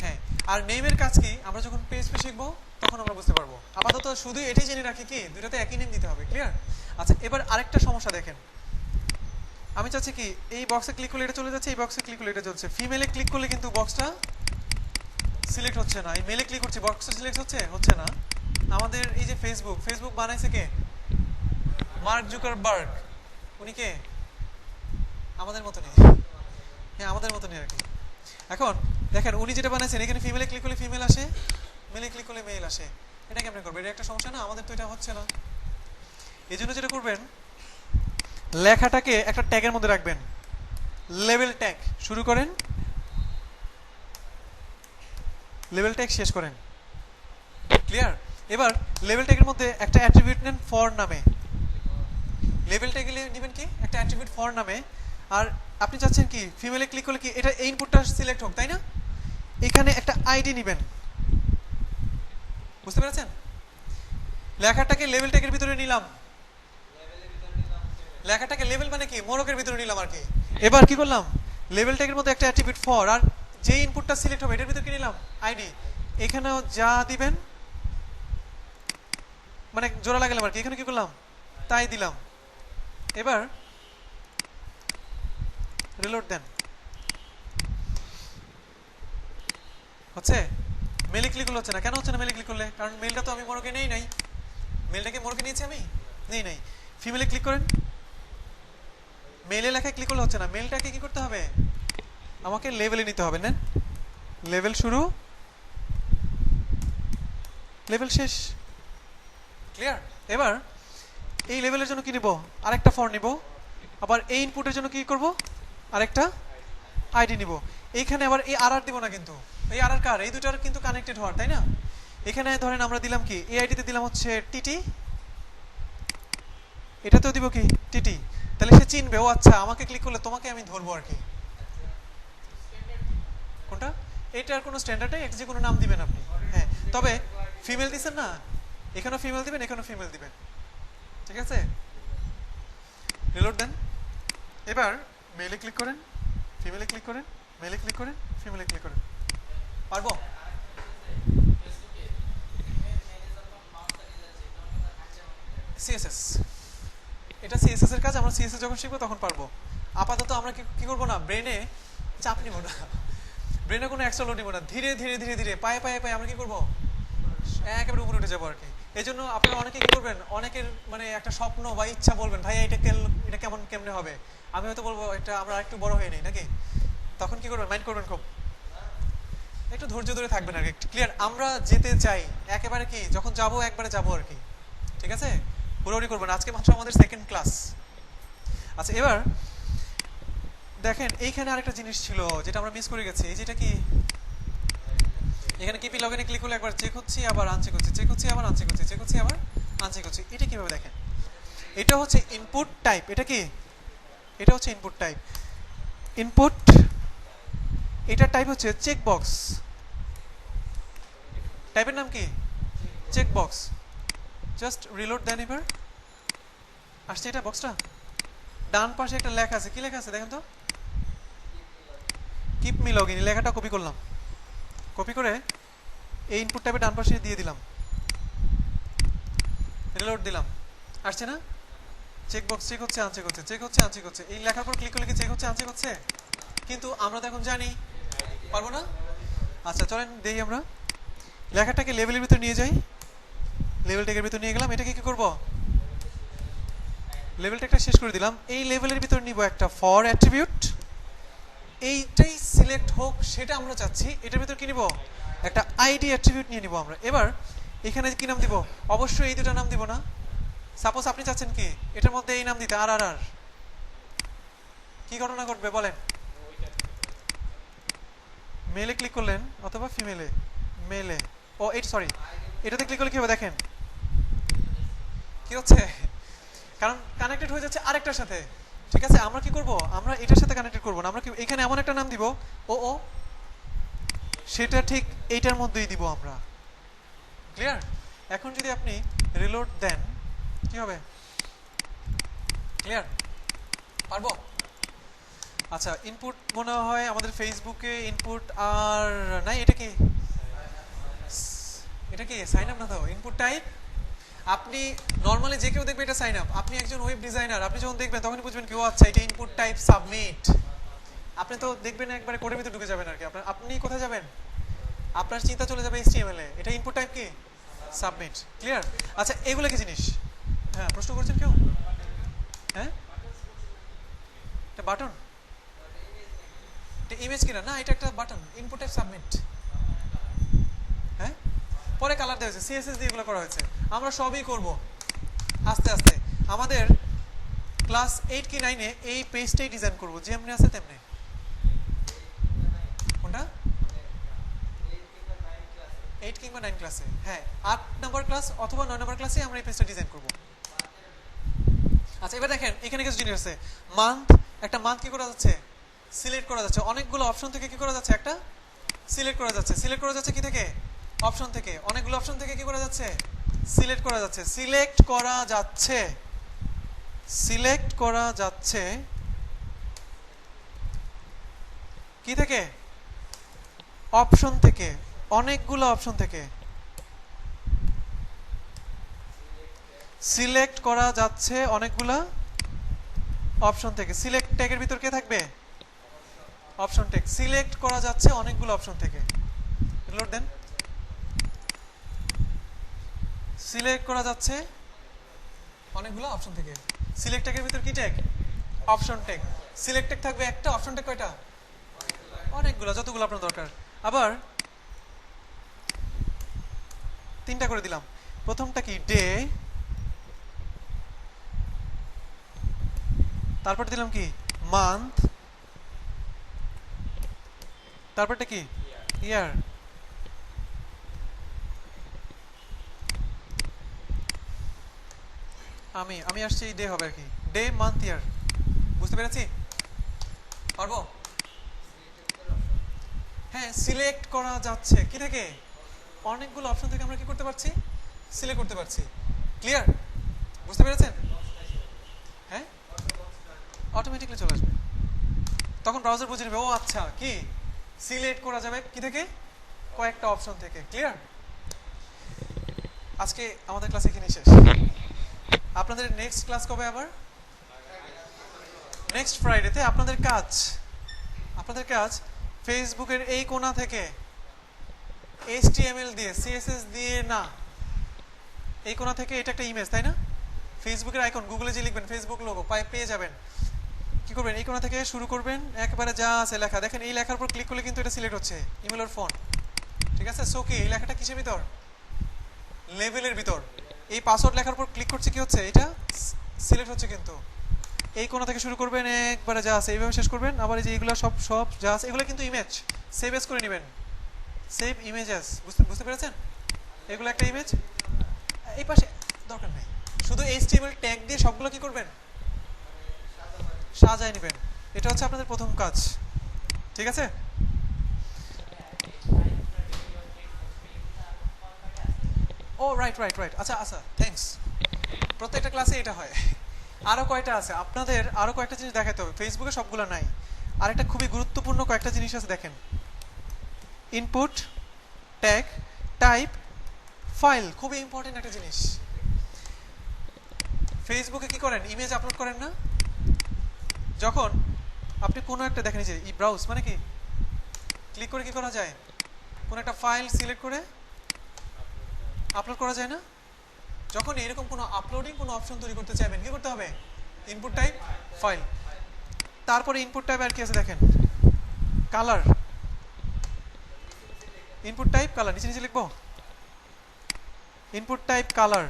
হ্যাঁ, আর নেমের কাজ কি আমরা যখন পিএইচপি শিখবো তখন আমরা বুঝতে পারবো। আপাতত শুধু এটাই জেনে রাখি কি দুটোতে একই নেম দিতে হবে। ক্লিয়ার? আচ্ছা, এবার আরেকটা সমস্যা দেখেন। আমি চাচ্ছি কি এই বক্সে ক্লিক করলে এটা চলে যাচ্ছে, এই বক্সে ক্লিক করলে এটা চলছে। ফিমেলে ক্লিক করলে কিন্তু বক্সটা সিলেক্ট হচ্ছে না, এই মেলে ক্লিক করছি বক্সটা সিলেক্ট হচ্ছে না। আমাদের এই যে ফেসবুক বানাইছে কে? Mark Zuckerberg. উনি কে? আমাদের মতনই। হ্যাঁ, আমাদের মতনই আর কি। এখন দেখেন উনি যেটা বানাইছেন, এখানে ফিমেলে ক্লিক করলে ফিমেল আসে, মেলে ক্লিক করলে মেল আসে। এটা কেমন করবে? এটা একটা সমস্যা না? আমাদের তো এটা হচ্ছে না। এই জন্য যেটা করবেন, লেখাটাকে একটা ট্যাগের মধ্যে রাখবেন। লেভেল ট্যাগ শুরু করেন, লেভেল ট্যাগ শেষ করেন। ক্লিয়ার? এবার লেভেল ট্যাগের মধ্যে একটা অ্যাট্রিবিউট নেন ফর নামে। লেভেল ট্যাগে নেবেন কি একটা অ্যাট্রিবিউট ফর নামে। আর আপনি চাচ্ছেন কি ফিমেলে ক্লিক করলে কি এটা এই ইনপুটটা সিলেক্ট হোক, তাই না? এখানে একটা আইডি নেবেন। বুঝতে পেরেছেন? লেখাটাকে লেভেল ট্যাগের ভিতরে নিলাম, লেখাটাকে লেভেল মানে কি মোড়কের ভিতরে নিলাম আর কি। এবার কি করলাম, লেভেল ট্যাগের মধ্যে একটা অ্যাট্রিবিউট ফর, আর যে ইনপুটটা সিলেক্ট হবে এটার ভিতরে কি নিলাম আইডি। এখানেও যা দিবেন মানে জোড়া লাগালাম আর কি, এখানে কি করলাম তাই দিলাম। এবার রিলোড দেন, হচ্ছে মেলে ক্লিক করলে হচ্ছে না। কেন হচ্ছে না মেলে ক্লিক করলে? কারণ মেলটা তো আমি মোড়কে নেই নাই। মেলটাকে মোড়কে নিয়েছি আমি নেই নাই। ফিমেলে ক্লিক করেন, মেলে লেখায় ক্লিক করলে হচ্ছে না। মেলটাকে কি করতে হবে, আমাকে লেভেলে নিতে হবে। নেন, লেভেল শুরু, লেভেল শেষ, ক্লিয়ার। এবার এই লেভেলের জন্য কি নিব, আরেকটা ফর নিব। আবার এই ইনপুটের জন্য কি করব, আরেকটা আইডি নিব। এইখানে আবার এই আর দিব না, কিন্তু এই আর কার, এই দুটার কিন্তু কানেক্টেড হওয়ার, তাই না? এখানে ধরেন আমরা দিলাম কি, এই আইডিতে দিলাম হচ্ছে টিটি, এটাতেও দিব কি টিটি। তাহলে সে চিনবে, ও আচ্ছা আমাকে ক্লিক করলে তোমাকে আমি ধরবো আর কি। কোনটা? এটার কোনো স্ট্যান্ডার্ড নেই, যে কোনো নাম দিবেন আপনি। হ্যাঁ, তবে ফিমেল দিচ্ছেন না, এখানেও ফিমেল দিবেন, এখানেও ফিমেল দিবেন, ঠিক আছে? রিলোড দেন। এবার মেলে ক্লিক করেন, ফিমেলে ক্লিক করেন, মেলে ক্লিক করেন, ফিমেলে ক্লিক করেন। পারবো? সিএসএস, এটা সিএসএস এর কাজ। আমরা সিএসএস যখন শিখবো তখন পারবো। আপাতত আমরা কি করবো না, ব্রেনে চাপ নিব না, ব্রেনে কোনো এক্সট্রা লোড নিব না। ধীরে ধীরে ধীরে ধীরে পায়ে পায়ে পায়ে আমরা কি করবো, একেবারে উপরে উঠে যাবো আর কি। এই জন্য আপনারা অনেকে কি করবেন, অনেকের মানে একটা স্বপ্ন বা ইচ্ছা বলবেন, ভাই এটা কেমন কেমনে হবে। আমি হয়তো বলবো এটা আমরা একটু বড় হয়ে নেই নাকি, তখন কি করবেন, মাইন্ড করবেন, খুব একটু ধৈর্য ধরে থাকবেন আর কি। ক্লিয়ার? আমরা যেতে চাই একেবারে কি, যখন যাবো একবারে যাবো আর কি, ঠিক আছে? পুরোপুরি করবেন। আজকে মাত্র আমাদের সেকেন্ড ক্লাস। আচ্ছা, এবার দেখেন এইখানে আরেকটা জিনিস ছিল যেটা আমরা মিস করে গেছি। এই যেটা কি, এখানে কিপি লগইনে ক্লিক করলে একবার চেক হচ্ছে, আবার আনচেক হচ্ছে, চেক হচ্ছে, আবার আনচেক হচ্ছে, চেক হচ্ছে, আবার আনচেক হচ্ছে। এটা কিভাবে দেখেন, এটা হচ্ছে ইনপুট টাইপ। এটা কি, এটা হচ্ছে ইনপুট টাইপ। ইনপুট, এটার টাইপ হচ্ছে চেক বক্স। টাইপের নাম কি, চেক বক্স। জাস্ট রিলোড দেন। এবার আসছে এটা বক্সটা, ডান পাশে একটা লেখা আছে, কি লেখা আছে দেখেন তো, কিপ মি লগইন। লেখাটা কপি করলাম, কপি করে এই ইনপুট টাইপে ডান পাশে দিয়ে দিলাম, রিলোড দিলাম। আসছে না, চেক বক্স চেক হচ্ছে, আনচেক হচ্ছে, চেক হচ্ছে, আনচেক হচ্ছে। এই লেখার পর ক্লিক করলে কি চেক হচ্ছে, আনচেক হচ্ছে? কিন্তু আমরা তো এখন জানি, পারবো না। আচ্ছা চলেন দেখি, আমরা লেখাটাকে লেভেলের ভিতরে নিয়ে যাই। লেভেল ট্যাগের ভিতরে নিয়ে গেলাম। এটাকে কি করব, লেভেল ট্যাগটা শেষ করে দিলাম। এই লেভেলের ভিতরে নিব একটা ফর অ্যাট্রিবিউট, এইটাই সিলেক্ট হোক সেটা আমরা চাচ্ছি। এটার ভিতর কি নিব, একটা আইডি অ্যাট্রিবিউট নিয়ে নিব আমরা। এবার এখানে কি নাম দিব, অবশ্যই এই দুটো নাম দিব না। সাপোজ আপনি চাচ্ছেন কি এটার মধ্যে এই নাম দিতে, আর আর আর, কি ঘটনা ঘটবে বলেন? মেলে ক্লিক করলেন অথবা ফিমেলে, মেলে, ও এই সরি, এটাতে ক্লিক করলে কি হবে দেখেন, কি হচ্ছে, কারণ কানেক্টেড হয়ে যাচ্ছে আরেকটার সাথে, ঠিক আছে? আমরা কি করব, আমরা এটার সাথে কানেক্টেড করব না। আমরা কি এখানে এমন একটা নাম দিব, ও ও সেটা ঠিক এইটার মধ্যেই দিব আমরা, ক্লিয়ার? এখন যদি আপনি রিলোড দেন কি হবে, ক্লিয়ার? পারবো? আচ্ছা, ইনপুট মনে হয় আমাদের ফেসবুকে ইনপুট আর নাই। এটা কি, এটা কি সাইন আপ না তো, ইনপুট টাইপ। আপনি নরমালি যে কেউ দেখবে এটা সাইন আপ। আপনি একজন ওয়েব ডিজাইনার, আপনি যখন দেখবেন তখনই বুঝবেন কি, ও আচ্ছা এটা ইনপুট টাইপ সাবমিট। আপনি তো দেখবেন একবারে কোডের ভিতরে ঢুকে যাবেন আর কি। আপনি কোথায় যাবেন, আপনার চিন্তা চলে যাবে HTML এ। এটা ইনপুট টাইপ কি, সাবমিট, ক্লিয়ার? আচ্ছা, এগুলো কি জিনিস? হ্যাঁ, প্রশ্ন করছেন কেউ? হ্যাঁ, এটা বাটন, এটা ইমেজ কিনা না, এটা একটা বাটন, ইনপুট টাইপ সাবমিট। হ্যাঁ, পরে কালার দেওয়া হয়েছে, CSS দিয়ে এগুলো করা হয়েছে। আমরা সবই করব আস্তে আস্তে। আমাদের ক্লাস 8 কি 9 এ এই পেজটাই ডিজাইন করব, যেমনি আছে তেমনি। কোনটা, 8 কিংবা 9 ক্লাসে? হ্যাঁ, 8 নম্বর ক্লাস অথবা 9 নম্বর ক্লাসে আমরা এই পেজটা ডিজাইন করব। আচ্ছা, এবার দেখেন এখানে কিছু জিনিস আছে। মান্থ, একটা মান্থ কি করা যাচ্ছে, সিলেক্ট করা যাচ্ছে। অনেকগুলো অপশন থেকে কি করা যাচ্ছে, একটা সিলেক্ট করা যাচ্ছে। সিলেক্ট করা যাচ্ছে কি থেকে, অপশন থেকে। অনেকগুলো অপশন থেকে কি করা যাচ্ছে, সিলেক্ট করা যাচ্ছে। সিলেক্ট করা যাচ্ছে, সিলেক্ট করা যাচ্ছে কি থেকে? অপশন থেকে, অনেকগুলো অপশন থেকে সিলেক্ট করা যাচ্ছে অনেকগুলো অপশন থেকে। সিলেক্ট ট্যাগের ভিতর কে থাকবে? Option tag. সিলেক্ট করা যাচ্ছে অনেকগুলো অপশন থেকে। লোড দেন। সিলেক্ট করা যাচ্ছে অনেকগুলো অপশন থেকে। সিলেক্ট ট্যাগের ভিতর কি tag? Option tag. Select tag থাকবে একটা, অপশন ট্যাগ কয়টা? অনেকগুলো, যতগুলো আপনার দরকার। আবার তিনটা করে দিলাম। প্রথমটা কি? ডে। তারপর দিলাম কি? মান্থ। তারপরটা কি? ইয়ার। আমি আসছি ডে হবে আর কি। ডে, মান্থ, ইয়ার। বুঝতে পেরেছি? পারবো? হ্যাঁ, সিলেক্ট করা যাচ্ছে কি থেকে? অনেকগুলো অপশন থেকে আমরা কি করতে পারছি? সিলেক্ট করতে পারছি। ক্লিয়ার? বুঝতে পেরেছেন? হ্যাঁ, অটোমেটিকলি চলে আসবে। তখন ব্রাউজার বুঝে নেবে ও আচ্ছা কি সিলেক্ট করা যাবে কি থেকে? কয়েকটা অপশন থেকে। ক্লিয়ার? আজকে আমাদের ক্লাস এখানেই শেষ। আপনাদের নেক্সট ক্লাস কবে? আবার নেক্সট ফ্রাইডেতে। আপনাদের কাজ ফেসবুকের এই কোণা থেকে HTML দিয়ে, CSS দিয়ে না, এই কোণা থেকে এটা একটা ইমেজ, তাই না? ফেসবুকের আইকন, গুগলে যে লিখবেন ফেসবুক লোগো পেয়ে যাবেন। কি করবেন? এই কোণা থেকে শুরু করবেন, একেবারে যা আছে লেখা দেখেন। এই লেখার উপর ক্লিক করলে কিন্তু এটা সিলেক্ট হচ্ছে, ইমেল আর ফোন। ঠিক আছে? সো কি এই লেখাটা কিসের ভিতর? লেভেলের ভিতর। এই পাসওয়ার্ড লেখার উপর ক্লিক করছে, কি হচ্ছে? এটা সিলেক্ট হচ্ছে। কিন্তু এই কোণা থেকে শুরু করবেন, একবারে যা আছে এইভাবে শেষ করবেন। আবার এই যে এগুলো সব যা আছে এগুলো কিন্তু ইমেজ, সেভ এস করে নেবেন। Save images. বুঝতে পেরেছেন? এগুলো একটা ইমেজ। এই পাশে দরকার নেই, শুধু HTML ট্যাগ দিয়ে সবগুলো কি করবেন? সাজায় নেবেন। এটা হচ্ছে আপনাদের প্রথম কাজ। ঠিক আছে? ও রাইট। আচ্ছা, থ্যাঙ্কস। প্রত্যেকটা ক্লাসে এটা হয়। আরো কয়টা আছে আপনাদের? আরো কয়েকটা জিনিস দেখাতে হবে। ফেসবুকে সবগুলো নাই। আর একটা খুবই গুরুত্বপূর্ণ কয়েকটা জিনিস আছে, দেখেন। Input, tag, type, file. খুবই ইম্পর্টেন্ট একটা জিনিস। ফেসবুকে কি করেন? ইমেজ আপলোড করেন না? যখন আপনি কোনো একটা দেখেন, যে ই ব্রাউজ মানে কি, ক্লিক করে কি করা যায়? কোন একটা ফাইল সিলেক্ট করে আপলোড করা যায় না? যখন এরকম কোনো আপলোডিং কোনো অপশন তৈরি করতে চাইবেন, কি করতে হবে? Input type file. তারপরে ইনপুট টাইপ আর কি আছে দেখেন, কালার। ইনপুট টাইপ কালার, নিচে লিখবো ইনপুট টাইপ কালার।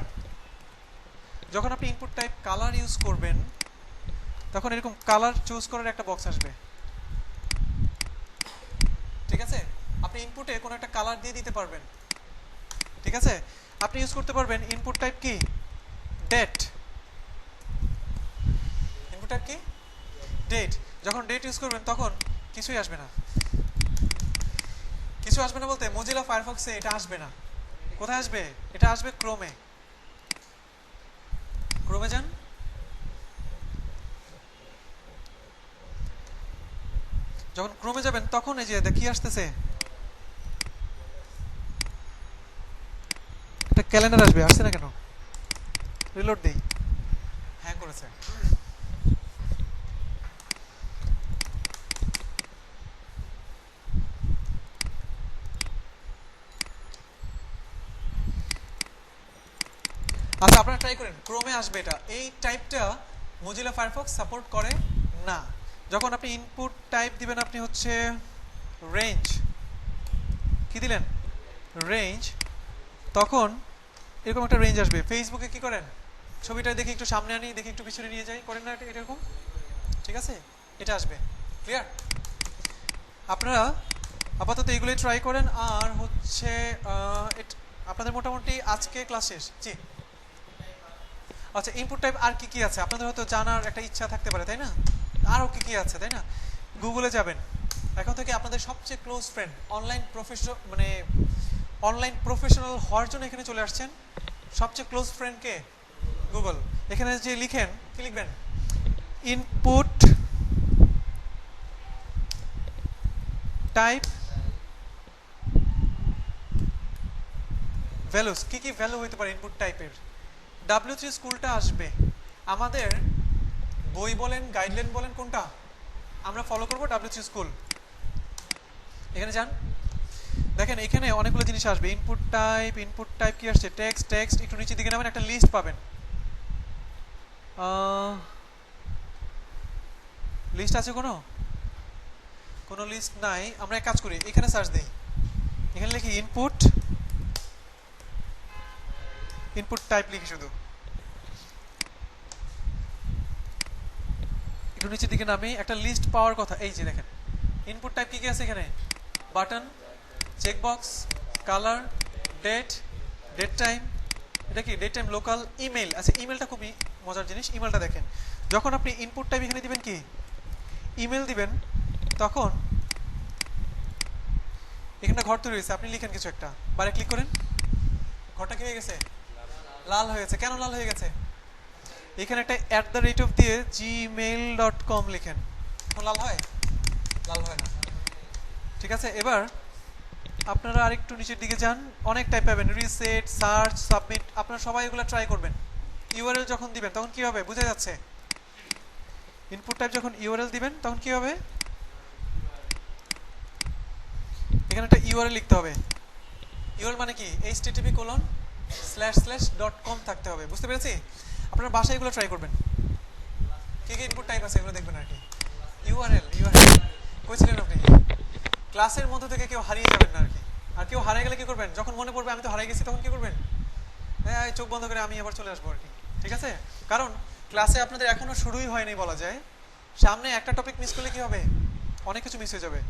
যখন আপনি ইনপুট টাইপ কালার ইউজ করবেন, তখন এরকম কালার চুজ করার একটা বক্স আসবে। ঠিক আছে? আপনি ইনপুটে কোনো একটা কালার দিয়ে দিতে পারবেন। ঠিক আছে? আপনি ইউজ করতে পারবেন ইনপুট টাইপ কি? ডেট। ইনপুট টাইপ কি? ডেট। যখন ডেট ইউজ করবেন তখন কিছুই আসবে না। কিছু আসবে না বলতে মজিলা ফায়ারফক্সে এটা আসবে না। কোথায় আসবে? এটা আসবে ক্রোমে। ক্রোমে যান। যখন ক্রোমে যাবেন তখন এই যে কি আসতেছে, একটা ক্যালেন্ডার আসবে। আসছে না কেন? রিলোড দেই। হ্যাঁ করেছে। আচ্ছা, আপনারা ট্রাই করেন, ক্রোমে আসবে এটা। এই টাইপটা মজিলা ফায়ারফক্স সাপোর্ট করে না। যখন আপনি ইনপুট টাইপ দিবেন, আপনি হচ্ছে রেঞ্জ, কি দিলেন? রেঞ্জ। তখন এরকম একটা রেঞ্জ আসবে। ফেসবুকে কি করেন? ছবিটা দেখি একটু সামনে আনি, দেখি একটু পিছনে নিয়ে যাই, করেন না এরকম? ঠিক আছে? এটা আসবে। ক্লিয়ার? আপনারা আপাতত এগুলোই ট্রাই করেন। আর হচ্ছে আপনাদের মোটামুটি আজকে ক্লাস শেষ। জি, আচ্ছা, ইনপুট টাইপ আর কি আছে আপনাদের হয়তো জানার একটা ইচ্ছা থাকতে পারে, তাই না? আরও কি আছে, তাই না? গুগলে যাবেন। এখন থেকে আপনাদের সবচেয়ে ক্লোজ ফ্রেন্ড, অনলাইন প্রফেশনাল হওয়ার জন্য এখানে চলে আসছেন। সবচেয়ে ক্লোজ ফ্রেন্ড কে? গুগল। এখানে যে লিখেন কি লিখবেন, ইনপুট টাইপ ভ্যালুস, কি কি ভ্যালু হইতে পারে ইনপুট টাইপের। W3 স্কুলটা আসবে, আমাদের বই বলেন গাইডলাইন বলেন কোনটা আমরা ফলো করব, W3 স্কুল। এখানে যান, দেখেন এখানে অনেকগুলো জিনিস আসবে, ইনপুট টাইপ কি আসছে, টেক্সট, একটু নিচের দিকে নামেন একটা লিস্ট পাবেন। লিস্ট আছে কোনো লিস্ট নাই, আমরা এক কাজ করি এখানে সার্চ দেই, এখানে লিখি ইনপুট টাইপ লিখি, শুধু একটু নিচের দিকে নামি একটা লিস্ট পাওয়ার কথা। এই যে দেখেন ইনপুট টাইপ কি কি আছে এখানে, button, checkbox, colour, date time, এটা কি ডেট টাইম, লোকাল, ইমেল। আচ্ছা ইমেলটা খুবই মজার জিনিস, ইমেলটা দেখেন যখন আপনি ইনপুট টাইপ এখানে দিবেন কি ইমেল দিবেন, তখন এখানে ঘর তৈরি হয়েছে, আপনি লিখেন কিছু একটা, বারে ক্লিক করেন, ঘরটা কি হয়ে গেছে, লাল হয়েছে। কেন লাল হয়ে গেছে, এখানে একটা @ দিয়ে gmail.com লিখেন, লাল হয়, লাল হয় না। ঠিক আছে, এবার আপনারা আরেকটু নিচের দিকে যান, অনেক টাইপ পাবেন, রিসেট, সার্চ, সাবমিট, আপনারা সবাই এগুলো ট্রাই করবেন। ইউআরএল যখন দিবেন তখন কি হবে বুঝা যাচ্ছে, ইনপুট টাইপ যখন ইউআরএল দিবেন তখন কি হবে, এখানে একটা ইউআরএল লিখতে হবে। ইউআরএল মানে কি, http:// থাকতে হবে, বুঝতে পেরেছি। আপনারা বাসায় এগুলো ট্রাই করবেন, কি কি ইনপুট টাইপ আছে এগুলো দেখবেন আর কি। ইউআরএল কইছিলেন আপনি, ক্লাসের মধ্যে থেকে কেউ হারিয়ে যাবেন না আর কি। আর কেউ হারিয়ে গেলে কি করবেন, যখন মনে পড়বে আমি তো হারিয়ে গেছি, তখন কি করবেন, হ্যাঁ চোখ বন্ধ করে আমি আবার চলে আসবো আর কি। ঠিক আছে, কারণ ক্লাসে আপনাদের এখনো শুরুই হয়নি বলা যায়, সামনে একটা টপিক মিস করলে কি হবে, অনেক কিছু মিস হয়ে যাবে।